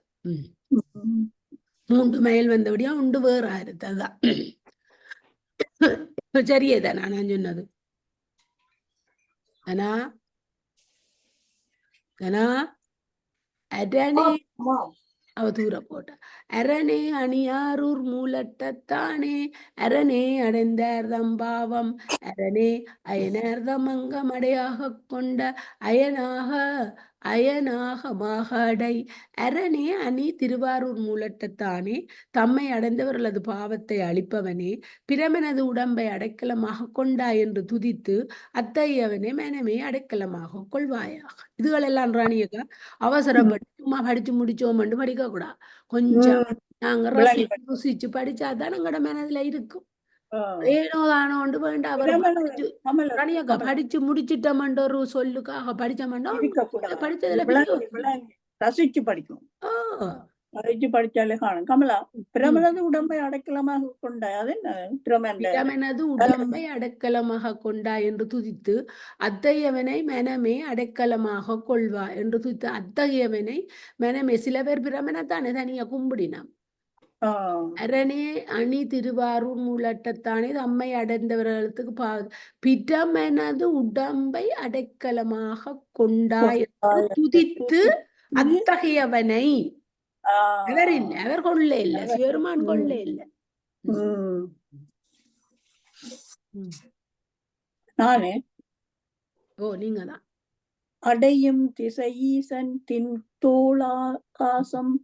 3 மயில் வந்தபடியா உண்டு வேற ஆயிருது. அதுதான் சரியேதான் நான் சொன்னது. அவ தூர போட்ட அரணே அணியாரூர் மூலட்டத்தானே அரணே அடைந்தார்தம் பாவம் அரணே அயனார்தம் அங்கம் அடையாக கொண்ட அயனாக மாகடை அரணே அணி திருவாரூர் மூலட்டத்தானே தம்மை அடைந்தவர்களது பாவத்தை அழிப்பவனே பிரமனது உடம்பை அடைக்கலமாக கொண்டாய் என்று துதித்து அத்தையவனே மனமே அடைக்கலமாக கொள்வாயாக. இதுகளெல்லாம் ராணியக்கா அவசரப்பட்டு சும்மா படிச்சு முடிச்சோம் படிக்க கூடாது. கொஞ்சம் நாங்க ருசிச்சு படிச்சாதான் எங்களோட மனதுல இருக்கும். ஏனோ தானோண்டு வேண்டாம் ராணியக்கா படிச்சு முடிச்சிட்டோம்ன்ற ஒரு சொல்லுக்காக படிச்சோம்னா படிச்சதுல
ரசிச்சு படிக்கும். ரசிச்சு படிச்சாலே காணும். கமலா பிரமனது உடம்பை அடைக்கலமாக கொண்டாய் அது
பிரமனது உடம்பை அடைக்கலமாக கொண்டாய் என்று துதித்து அத்தகையவனை மனமே அடைக்கலமாக கொள்வா என்று துதித்து அத்தகையவனை மனமே சில பேர் பிரமனத்தானே தனியா கும்பிடினான். அரணே அணி திருவாரூர் மூலட்டத்தானே தம்மை அடைந்தவர்களுக்கு பிரமனது உடம்பை அடைக்கலமாக கொண்டாய் துதித்து அத்தகையவனை அவர் இல்ல அவர் கொள்ள இல்ல சிவருமான் கொள்ள இல்ல.
நானே
நீங்கதான்
அடையும் திசையீசன் தின் தோளாகாசம்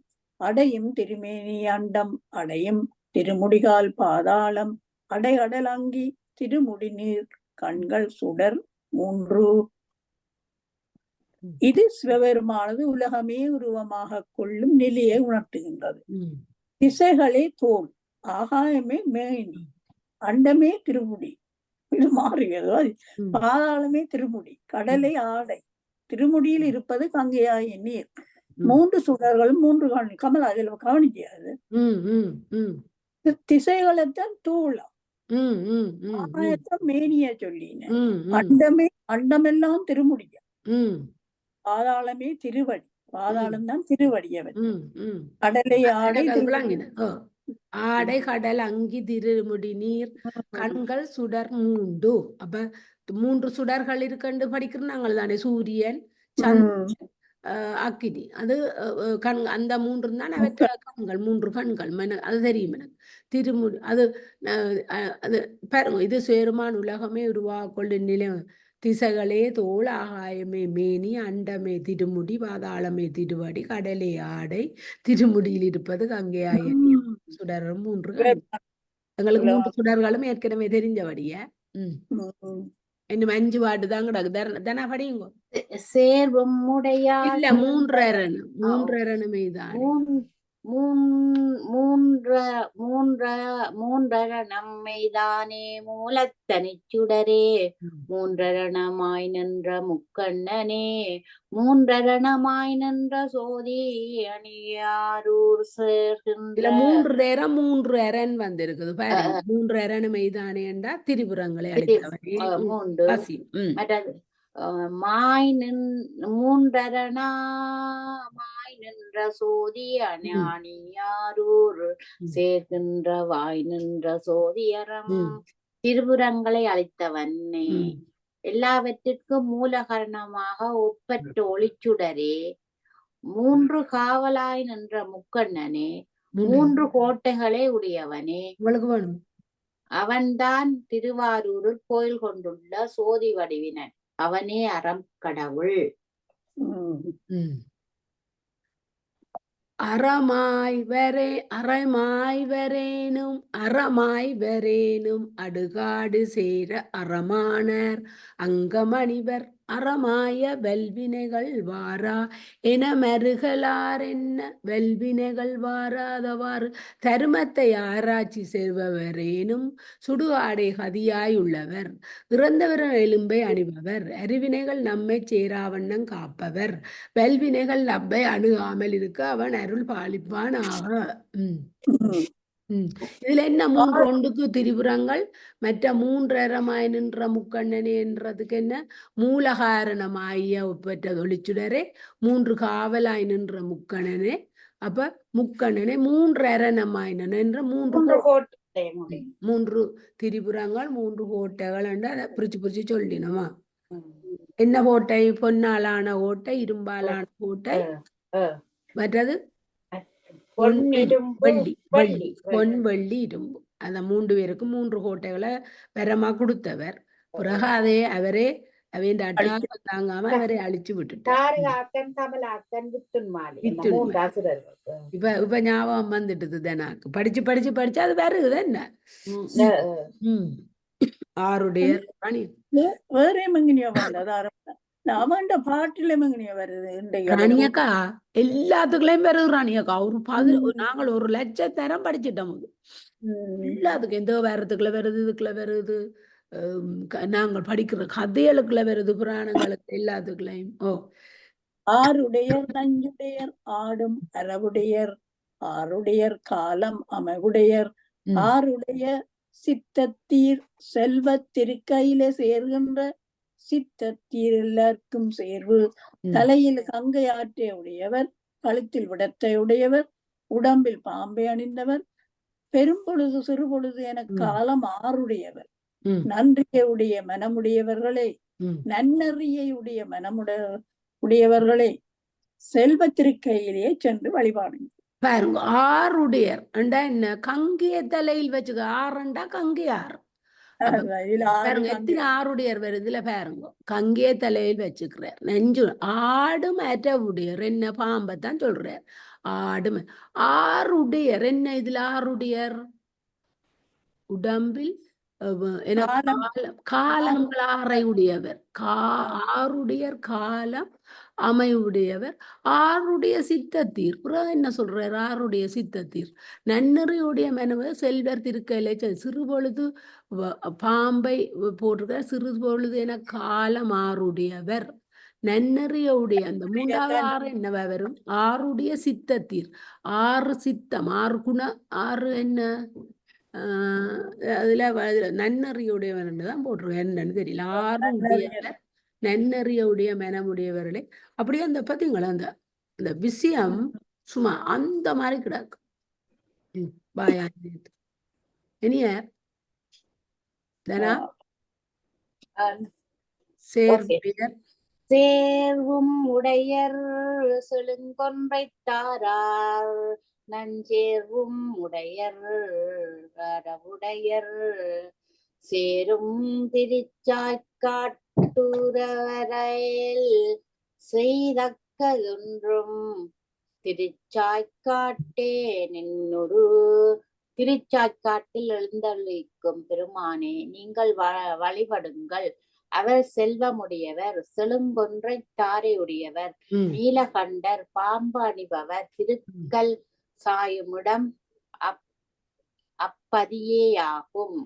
அடையும் திருமேனி அண்டம் அடையும் திருமுடிகால் பாதாளம் அடையடலங்கி திருமுடி நீர் கண்கள் சுடர் 3 இது சிவபெருமானது உலகமே உருவமாக கொள்ளும் நிலையை உணர்த்துகின்றது. திசைகளே தோல், ஆகாயமே மேனி, அண்டமே திருமுடி. இது மாறுகிறதோ பாதாளமே திருமுடி, கடலை ஆடை, திருமுடியில் இருப்பது கங்கையாய நீர், 3 சுடர்களும் 3 கமலா அதில் கவனிக்காது. திசைகளைத்தான் தூளம், ஆகாயத்தை மேனிய சொல்லின, அண்டமெல்லாம் திருமுடிய, பாதாளமே திருவடி, பாதாளம் தான் திருவடியவன், கடலை ஆடை
ஆடை கடல் அங்கி திருமுடி நீர் கண்கள் சுடர் 3. அப்ப 3 சுடர்கள் இருக்குன்னு படிக்கிறாங்க தானே, சூரியன் சந்திரன் அக்கினி. அது கண், அந்த 3 தான் அவற்ற கண்கள், 3 கண்கள். அது தெரியும் எனக்கு. திருமுடி அது அது பாருங்க, இது சேருமான் உலகமே உருவாக கொள்ளும் நிலை. திசைகளே தோல், ஆகாயமே மேனி, அண்டமே திருமுடி, பாதாளமே திருவடி, கடலே ஆடை, திருமுடியில் இருப்பது கங்கையாய சுடரும் 3 கண்கள். எங்களுக்கு 3 சுடர்களும் ஏற்கனவே தெரிஞ்சபடிய. இன்னும் 5 வார்டு தான் கிடக்கு. தானே படியுங்க.
சேர்வும் உடையார்
இல்ல 3 அரணமே தான்.
நம்மைதானே மூலத்தனிச் சுடரே, 3 அரணமாய் நின்ற முக்கண்ணனே, 3 அரணமாய் நின்ற சோதி அணியாரூர் சேர்கின்ற.
3 அரண் வந்திருக்குது பாருங்க. 3 அரணமே தானே என்றா திரிபுரங்களை அளித்தவனே.
மற்றது மாய் 3 அரணமாய் நின்ற சோதி அணியாரூர் சேர்கின்ற வாய் நின்ற சோதியரம். திருபுரங்களை அளித்தவனே, எல்லாவற்றிற்கும் மூலகரணமாக ஒப்பற்ற ஒளிச்சுடரே, 3 காவலாய் நின்ற முக்கண்ணனே, 3 கோட்டைகளை உடையவனே, அவன்தான் திருவாரூரில் கோயில் கொண்டுள்ள சோதி வடிவினன், அவனே அறம் கடவுள்.
அறமாய் வரேனும் அடுகாடு சேர அறமானர் அங்கமணிவர், அறமாய வெல்வினைகள் வாரா என மருகலார், என்ன வெல்வினைகள் வாராதவாறு தருமத்தை ஆராய்ச்சி செய்பவரேனும் சுடுகாடை கதியாய் உள்ளவர், இறந்தவர் எலும்பை அணிபவர், அறிவினைகள் நம்மை சேராவண்ணம் காப்பவர், வெல்வினைகள் நம்மை அணுகாமல் இருக்க அவன் அருள் பாலிப்பானாக. இதுல என்ன 3 ஒன்றுக்கு திரிபுரங்கள், மற்ற 3 அறமாய் நின்ற முக்கண்ணனே என்றதுக்கு என்ன மூலகாரணமாய ஒப்பற்ற ஒளிச்சுடரே, 3 காவலாய் நின்ற முக்கண்ணனே. அப்ப முக்கண்ணனே 3 அரணமாய் நின்ற 3 திரிபுரங்கள், 3 கோட்டைகள் என்று அதை பிரிச்சு சொல்லினோமா. என்ன கோட்டை? பொன்னாலான கோட்டை, இரும்பாலான கோட்டை, மற்றது பொன் வெள்ளி இரும்பு. அந்த 3 பேருக்கு 3 கோட்டைகளை வரமா கொடுத்தவர். பிறகு அதே அவரே அவன் அட்டாக தாங்காம அவரை அழிச்சு விட்டுட்டார். இப்ப ஞாபகம் வந்துட்டுது தானாக்கு. படிச்சு அது வருது என்ன. ஆருடையர்
வேற எங்கனியோ அவன் பாட்டுல எங்கனியோ வருது.
ராணியக்கா எல்லாத்துக்குள்ளயும் வருது ராணியக்கா. நாங்கள் 1 லட்சம் படிச்சிட்டோம். எல்லாத்துக்கும் எந்த வேறதுக்குள்ள வருது, இதுக்குள்ள வருது, நாங்கள் படிக்கிற கதைகளுக்குள்ள வருது, புராணங்களுக்கு எல்லாத்துக்குள்ளையும்.
ஆருடையர் நஞ்சுடையர் ஆடும் அறவுடையர், ஆருடையர் காலம் அமைவுடையர், ஆருடைய சித்தத்தீர் செல்வ திருக்கையில சேர்கின்ற சித்தத்தீர் எல்லாருக்கும் சேர்வு, தலையில் கங்கை ஆற்றை உடையவர், கழுத்தில் விடத்தை உடையவர், உடம்பில் பாம்பை அணிந்தவர், பெரும்பொழுது சிறுபொழுது என காலம் ஆறுடையவர், நன்றியுடைய மனமுடையவர்களே, நன்னறியை உடைய மனமுடையவர்களே, செல்வ திருக்கையிலேயே சென்று வழிபாடுங்க.
பாருங்க, ஆருடையர் என்ன கங்கைய தலையில் வச்சுக்க. ஆறுண்டா கங்கை ஆறு. பாருங்க எத்தனை ஆருடையர் வருதுல பாருங்க. கங்கைய தலையில் வச்சுக்கிறார். நெஞ்சு ஆடும் அற்றவுடையர் என்ன பாம்பத்தான் சொல்றார். ஆடும் ஆருடையர் என்ன இதுல ஆருடையர் உடம்பில் என
காலம்
காலங்கள் ஆறை உடையவர் ஆறுடையர் காலம் அமையுடையவர் ஆறுடைய சித்தத்தீர். பிறகு என்ன சொல்றார்? ஆறுடைய சித்தத்தீர் நன்னறியுடைய மனவ செல்வர் திருக்கையில சிறுபொழுது பாம்பை போட்டிருக்க சிறுபொழுது என காலம் ஆறுடையவர் நன்னறியுடைய அந்த மூன்றாவது ஆறு என்னவா வரும்? ஆறுடைய சித்தத்தீர். ஆறு சித்தம், ஆறு குண, ஆறு என்ன அதுல நன்னறியுடையவன் தான் போட்டிருக்கேன், என்னன்னு தெரியல. ஆறு உடையவர் நன்னறியுடைய மனமுடையவர்களே. அப்படியே அந்த பாத்தீங்களா அந்த அந்த விஷயம் சும்மா அந்த மாதிரி கிடக்கு. பாயா இனிய சேர்பெயர்
சேர்வும் உடையர் செழுங்கொன்றைத்தாரார் நஞ்சேர்வும் உடையர் கடவுடையர் சேரும் திருச்சாய்க்காட்டூரவரையில் செய்தக்க என்றும் திருச்சாய்க்காட்டே நின்னொரு திருச்சாய்க்காட்டில் எழுந்தளிக்கும் பெருமானே நீங்கள் வழிபடுங்கள். அவர் செல்வமுடையவர் செழுங்கொன்றை தாரையுடையவர் நீலகண்டர் பாம்பு அணிபவர் திருக்கல் சாயுமிடம் அப்பதியேயாகும்.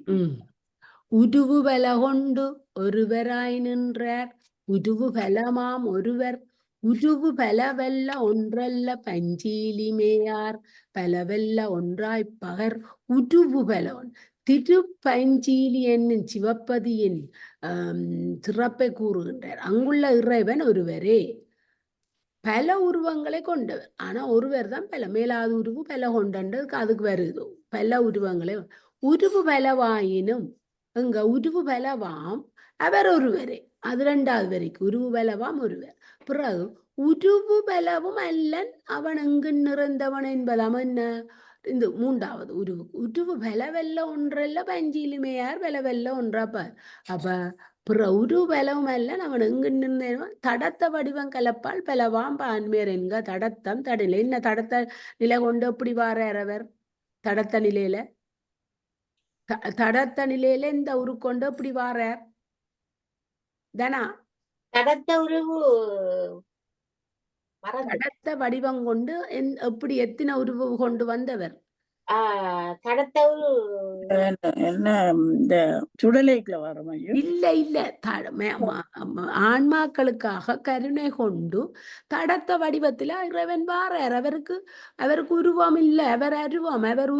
உருவு பல கொண்டு ஒருவராய் நின்றார் உருவு பலமாம் ஒருவர் உருவு பலவல்ல ஒன்றல்ல பஞ்சீலிமேயார் பலவல்ல ஒன்றாய்ப் பகர் உருவு பலவன். திருப்பஞ்சீலி என்னும் சிவப்பதியின் சிறப்பை கூறுகின்றார். அங்குள்ள இறைவன் ஒருவரே, பல உருவங்களை கொண்டவர். ஆனா ஒருவர் தான் பல மேலாது உருவு பல கொண்டது அதுக்கு வருது. பல உருவங்களை உருவு பலவாயினும் எங்க உருவு பலவாம் அவர் ஒருவரே. அது ரெண்டாவது வரைக்கும் உருவு பலவாம் ஒருவர். பிறகு உருவு பலவும் அல்லன் அவன் எங்கு நிறைந்தவன் என்பதாம். என்ன இந்த மூன்றாவது உருவு உருவு பலவெல்ல ஒன்றல்ல பஞ்சிலுமையார் பலவெல்ல ஒன்றாப்பார். அப்ப பிற உரு பலவும் அல்லன் அவன் எங்கு நின்றவன் தடத்த வடிவம் கலப்பால் பலவாம் பான்மேர் என்க. தடத்தம் தடநிலை என்ன தடத்த நிலை கொண்டு எப்படி வாரார் அவர்? தடத்த நிலையில தடத்த நிலையில இந்த உரு கொண்டு எப்படி வாரார்? தனா
தடத்த உருவு
தடத்த வடிவம் கொண்டு எப்படி எத்தனை உருவு கொண்டு வந்தவர்?
என்ன இந்த சுடலைக்குள்ள வர மாதிரி
இல்ல இல்ல ஆன்மாக்களுக்காக கருணை கொண்டு தடத்த வடிவத்துல இறைவன் வாரார். அவருக்கு உருவம் இல்ல, அவர் அருவம், அவர்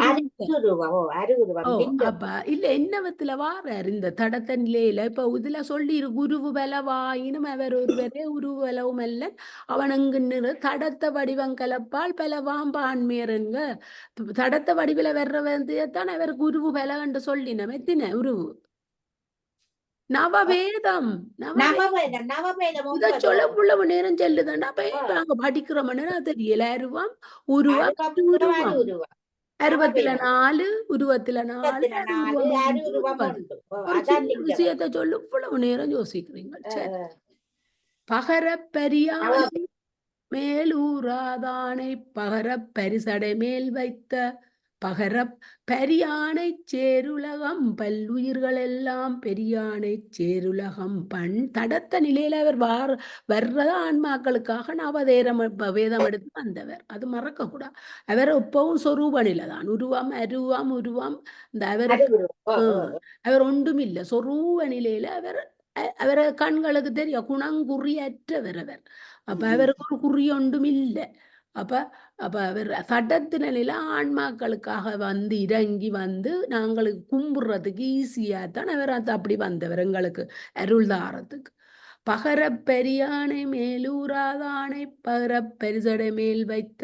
அப்ப இல்ல என்னவத்துல வாரார் இந்த தடத்த நிலையில? இப்ப இதுல சொல்லி குருவு பலவாயினும் அவர் ஒருவரே உருவு பலவும் அல்ல அவன் எங்கு தடத்த வடிவம் கலப்பால் பலவாம் பான்மேருங்க. தடத்த வடிவில வர்றதான் அவருக்கு உருவு பல என்று சொல்லினோம். எத்தின உருவு? நவவேதம் சொல்ல புள்ளவு நேரம் செல்லுதாண்டா நாங்க படிக்கிறோம்னு தெரியல. அருவம் உருவம் 64 உருவத்துல 4 விஷயத்தை சொல்லு புள்ளவு நேரம் யோசிக்கிறீங்க. பகர பெரியானை மேலூராதானை பகர பரிசடை மேல் வைத்த பகர பெரியானை சேருலகம் பல்லுயிர்கள் எல்லாம் பெரியானை சேருலகம் பண். தடத்த நிலையில அவர் வர்றத ஆன்மாக்களுக்காக நவதேரம் வேதம் எடுத்து வந்தவர். அது மறக்க கூடாது. அவர் எப்பவும் சொரூப நிலைதான். உருவம் அருவம் உருவம் இந்த அவர் ஒன்றும் இல்லை. சொரூப நிலையில அவரை கண்களுக்கு தெரியும் குணங்குறியற்றவர் அவர். அப்ப அவருக்கு ஒரு குறி ஒன்றும் இல்லை. அப்ப அவர் தடத்து நிலையில ஆன்மாக்களுக்காக வந்து இறங்கி வந்து நாங்களுக்கு கும்பிடுறதுக்கு ஈஸியா தான் அவர் அப்படி வந்தவர் எங்களுக்கு அருள்தாரத்துக்கு. பகர பெரியானை மேலூராதானை பகர பெரிசடை மேல் வைத்த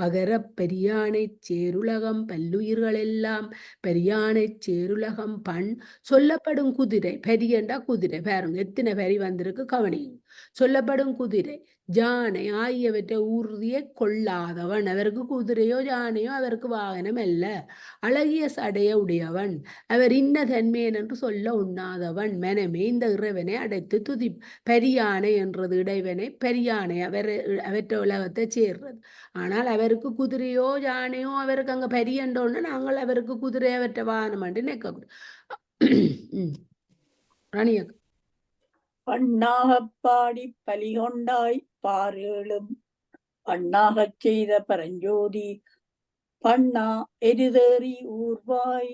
பகர பெரியானை சேருலகம் பல்லுயிர்கள் எல்லாம் பெரியானை சேருலகம் பண். சொல்லப்படும் குதிரை பெரியண்டா குதிரை பாருங்க எத்தனை பெரி வந்திருக்கு கவனியும். சொல்லப்படும் குதிரை ஜானை ஆகியவற்றை ஊர்தியை கொள்ளாதவன். அவருக்கு குதிரையோ ஜானையோ அவருக்கு வாகனம் அல்ல. அழகிய சடைய உடையவன் அவர் இன்ன தன்மையன் என்று சொல்ல உண்ணாதவன். மனமே இந்த இறைவனை அடைத்து துதி. பெரியானை என்றது இறைவனை பெரியானை அவற்றை உலகத்தை சேர்றது. ஆனால் அவருக்கு குதிரையோ ஜானையோ அவருக்கு அங்க பெரியண்டோன்னு நாங்கள் அவருக்கு குதிரை அவற்றை வாகனம் என்று நினைக்கக்கூடாது. ராணியக்கா.
பண்ணாகப் பாடிப் பலிகொண்டாய் பாரேழும் பண்ணாகச் செய்த பரஞ்சோதி பண்ணா எருதேறி ஊர்வாய்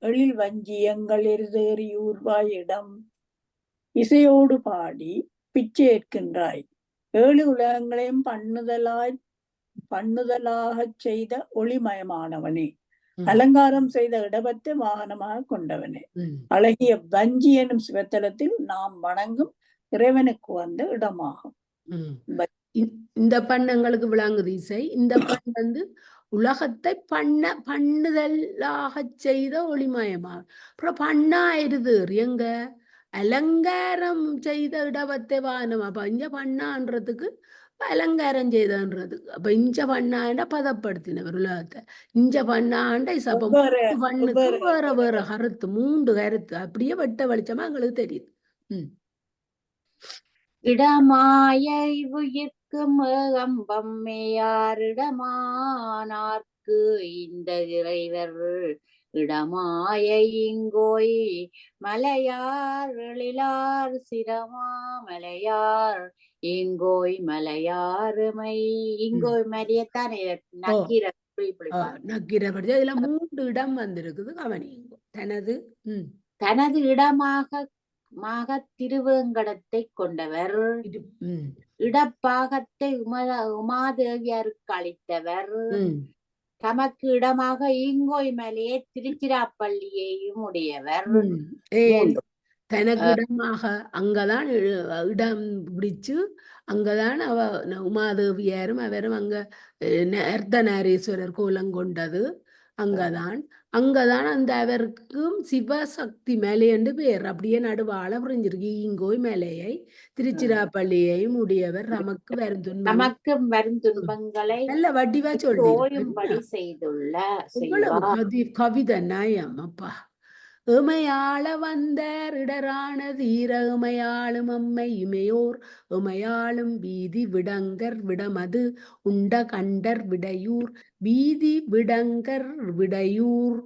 எழில் வஞ்சியங்கள் எருதேறி ஊர்வாய் இடம் இசையோடு பாடி பிச்சேற்கின்றாய் 7 உலகங்களையும் பண்ணுதலாகச் செய்த ஒளிமயமானவனே, அலங்காரம் செய்த இடபத்தை வாகனமாக கொண்டவனே, அழகிய வஞ்சி எனும் சிவத்தலத்தில் நாம் வணங்கும் இறைவனுக்கு வந்த இடமாகும்.
இந்த பண்ணங்களுக்கு விளங்குது இசை. இந்த பண்ண வந்து உலகத்தை பண்ணுதலாக செய்த ஒளிமயமாக. அப்புறம் பண்ணா இருதேறு எங்க அலங்காரம் செய்த இடபத்தை வாகனம். அப்ப இங்க பண்ணான்றதுக்கு அலங்காரம் செய்தன்றதுக்கு. அப்ப இஞ்ச பண்ணாண்ட பதப்படுத்தினவர் உலகத்தை. இஞ்ச பண்ணாண்ட பண்ணுக்கு வேற வேற கருத்து, 3 கருத்து அப்படியே வெட்ட வெளிச்சமா எங்களுக்கு தெரியுது.
இடமாய உயிர்க்கும் ஏகம்பம்மையாரிடமானார்க்கு இந்த இறைவர் இடமாய இங்கோய் மலையார் எழிலார் சிரமா மலையார் இங்கோய் மலையாறுமை இங்கோய் மலையத்தான்
நக்கீரப்படுத்தி இதுல 3 இடம் வந்திருக்குது. கவனிங்க. தனது
இடமாக திருவேங்கடத்தை கொண்டவர், இடப்பாகத்தை உமாதேவியருக்கு அளித்தவர், தமக்கு இடமாக ஈங்கோய் மலையை திருச்சிராப்பள்ளியையும் உடையவர்.
தனக்கு இடமாக அங்கதான் இடம் பிடிச்சு அங்கதான் அவ உமாதேவியாரும் அவரும் அங்க அர்த்தநாரீஸ்வரர் கோலம் கொண்டது. அங்கதான் அந்த அவருக்கும் சிவசக்தி மலை என்று பேர். அப்படியே நடுவாழ புரிஞ்சிருக்கு. ஈங்கோய் மலையை திருச்சிராப்பள்ளியையும் உடையவர் நமக்கு வரும்
துன்பங்களை
நல்ல வடிவா
சொல்லும்படி செய்துள்ள
கவிதை நயம். அப்பா எமையாள வந்தார் இடரான தீர எமையாளும் அம்மை இமையோர் எமையாளும் வீதி விடங்கர் விடமது உண்ட கண்டர் விடையூர் வீதி விடங்கர் விடையூர்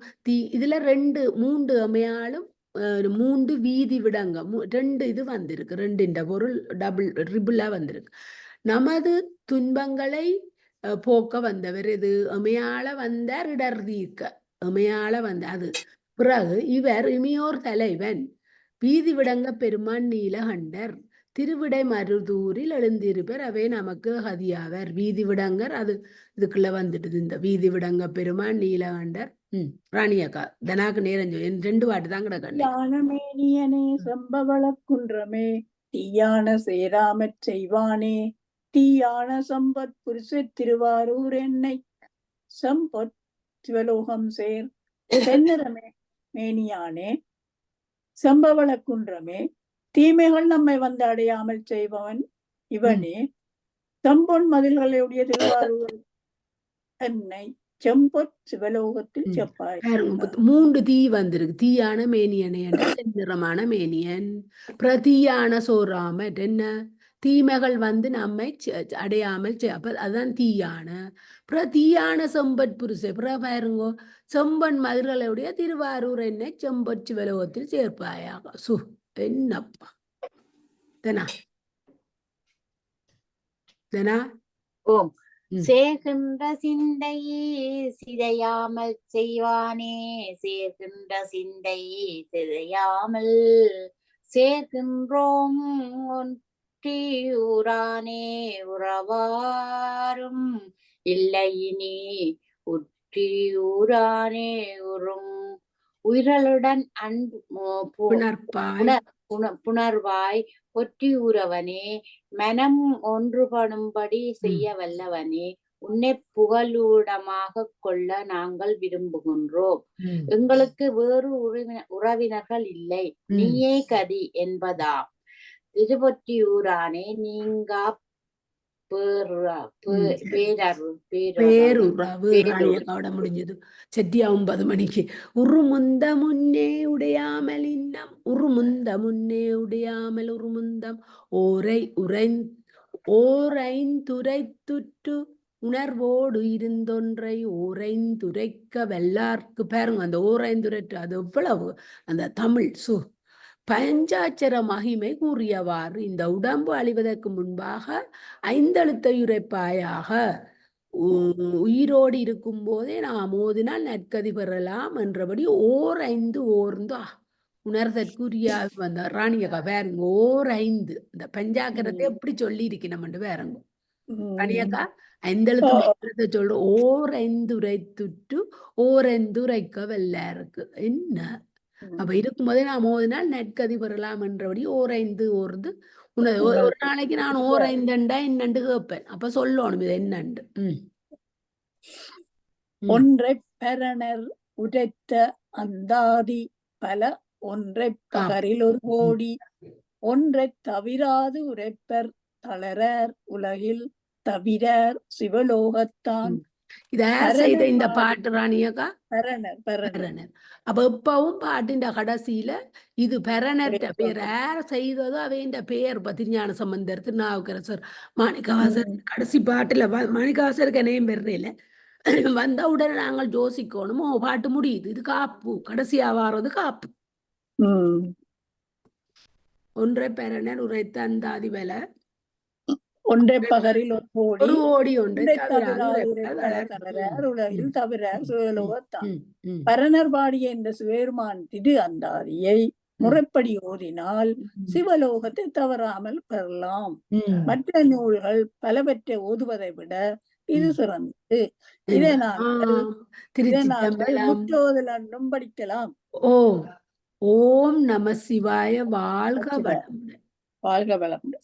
இதுல 3 எமையாளும் 3 வீதி விடங்க 2 இது வந்திருக்கு. 2 பொருள் ட்ரிபிளா வந்திருக்கு. நமது துன்பங்களை போக்க வந்தவர் இது எமையாள வந்தார் இடர் தீர்க்க எமையாள வந்த அது. பிறகு இவர் இமையோர் தலைவன் வீதி விடங்க பெருமான் நீலகண்டர் திருவிடை மருதூரில் எழுந்திருப்பர் அவை நமக்கு ஹதியாவர். வீதி விடங்கர் அது இதுக்குள்ள வந்துட்டு இந்த வீதி விடங்க பெருமான் நீலகண்டர். ராணியக்கா தனாக்கு நேரம் 2 வாட்டு தான்
கிடக்கே. சம்பவள குன்றமே தீயான சேராமற் செய்வானே தீயான சம்பத் புருஷ திருவாரூர் என்னை சம்பத் சிவலோகம் சேர் செந்நிறமே மேனியானே சம்பவள குன்றமே தீமைகள் நம்மை வந்து அடையாமல் செய்பவன் இவனே செம்பொன் மதில்களுடைய திருவாரூர் என்னை செம்பொற் சிவலோகத்தில் செப்பாய்.
3 தீ வந்திருக்கு. தீயான மேனியனே என்ற செந்நிறமான மேனியன். பிரதீயான சோறாம என்ன தீமைகள் வந்து நம்மை அடையாமல் அப்ப அதுதான் தீயான. தீயான செம்பட் புருஷ பாருங்கோ செம்பன் மதுரையுடைய திருவாரூர் என்னை செம்பொற் சிவலோகத்தில் சேர்ப்பாயாக. என்னப்பா
ஓம் சேர்கின்ற சிந்தையே சிதையாமல் செய்வானே சேர்கின்ற சிந்தையே சிதையாமல் சேர்கின்றோம் ஒன்றியூரானே உறவாரும் இல்லையினே உற்றியூரானே உறும் உயிர்களுடன் அன்பு புணர்வாய் ஒற்றியூரவனே மனம் ஒன்றுபடும்படி செய்ய வல்லவனே உன்னை புகழூடமாக கொள்ள நாங்கள் விரும்புகின்றோம். எங்களுக்கு வேறு உறவினர்கள் இல்லை, நீயே கதி என்பதாம். திருவொற்றியூரானே நீங்கா
முடிஞ்சது. செட்டியா 9 மணிக்கு உருமுந்த முன்னே உடையாமல் இன்னம் உருமுந்த முன்னே உடையாமல் உருமுந்தம் ஓரைந்துரைத்துற்று உணர்வோடு இருந்தொன்றை ஓரைந்துரைக்க வல்லார்க்கு பாருங்க அந்த ஓரைந்துரைட்டு அது எவ்வளவு அந்த தமிழ் பஞ்சாட்சர மகிமை கூறியவாறு இந்த உடம்பு அழிவதற்கு முன்பாக ஐந்தெழுத்தை உரைப்பாயாக உயிரோடு இருக்கும் போதே நாம் ஓதினால் நற்கதி பெறலாம் என்றபடி ஓர் ஐந்து ஓர்ந்து உணர்தற்குரிய வந்த ராணியக்கா பாருங்க ஓர் ஐந்து இந்த பஞ்சாக்கரத்தை எப்படி சொல்லி இருக்கணும் பாருங்க ராணியக்கா ஐந்தெழுத்து மந்திரத்தை சொல்ற ஓர் ஐந்து உரைத்துட்டு ஓர் ஐந்து உரைக்க வல்லாருக்கு என்ன அப்ப இருக்கும்போதே நான் ஓதினால் நெற்கதி பெறலாம் என்றபடி ஓர் ஐந்து ஓர்ந்து ஒரு நாளைக்கு நான் ஓர் ஐந்துண்டா என்னண்டு கேட்பேன் அப்ப சொல்லணும் இது என்னண்டு
ஒன்றை பெறனர் உரைத்த அந்தாதி பல ஒன்றை பகரில் ஒரு கோடி ஒன்றை தவிராது உரைப்பர் தளரர் உலகில் தவிரர் சிவலோகத்தான்
செய்த இந்த பாட்டு ராணியக்கா
பெறனர்
அப்ப எப்பவும் பாட்டின் கடைசியில இது பெறனர் பேர் யார செய்ததோ அவையின் பெயர் திருஞான சம்பந்தர் திருநாவுக்கரசர் மாணிக்கவாசர் கடைசி பாட்டுல மாணிக்கவாசருக்கு என்னையும் பெறல வந்த உடனே நாங்கள் யோசிக்கணும் பாட்டு முடியுது இது காப்பு கடைசியா வாரது காப்பு ஒன்றை பெறனர் உரைத்த அந்தாதி வேலை
ஒன்றை பகரில் ஒரு கோடி
ஒன்றை
உலகில் தவிர சுயலோகத்தான் பரணர் பாடிய இந்த சுவேர்மான் திரு அந்தாதியை முறைப்படி ஓதினால் சிவலோகத்தை தவறாமல் பெறலாம் மற்ற நூல்கள் பலவற்றை ஓதுவதை விட இது சிறந்தது இதை நாங்கள் முற்றோதலும் படிக்கலாம்
ஓம் நம சிவாய வாழ்க வளமுடன்.
வாழ்க வளமுடன்.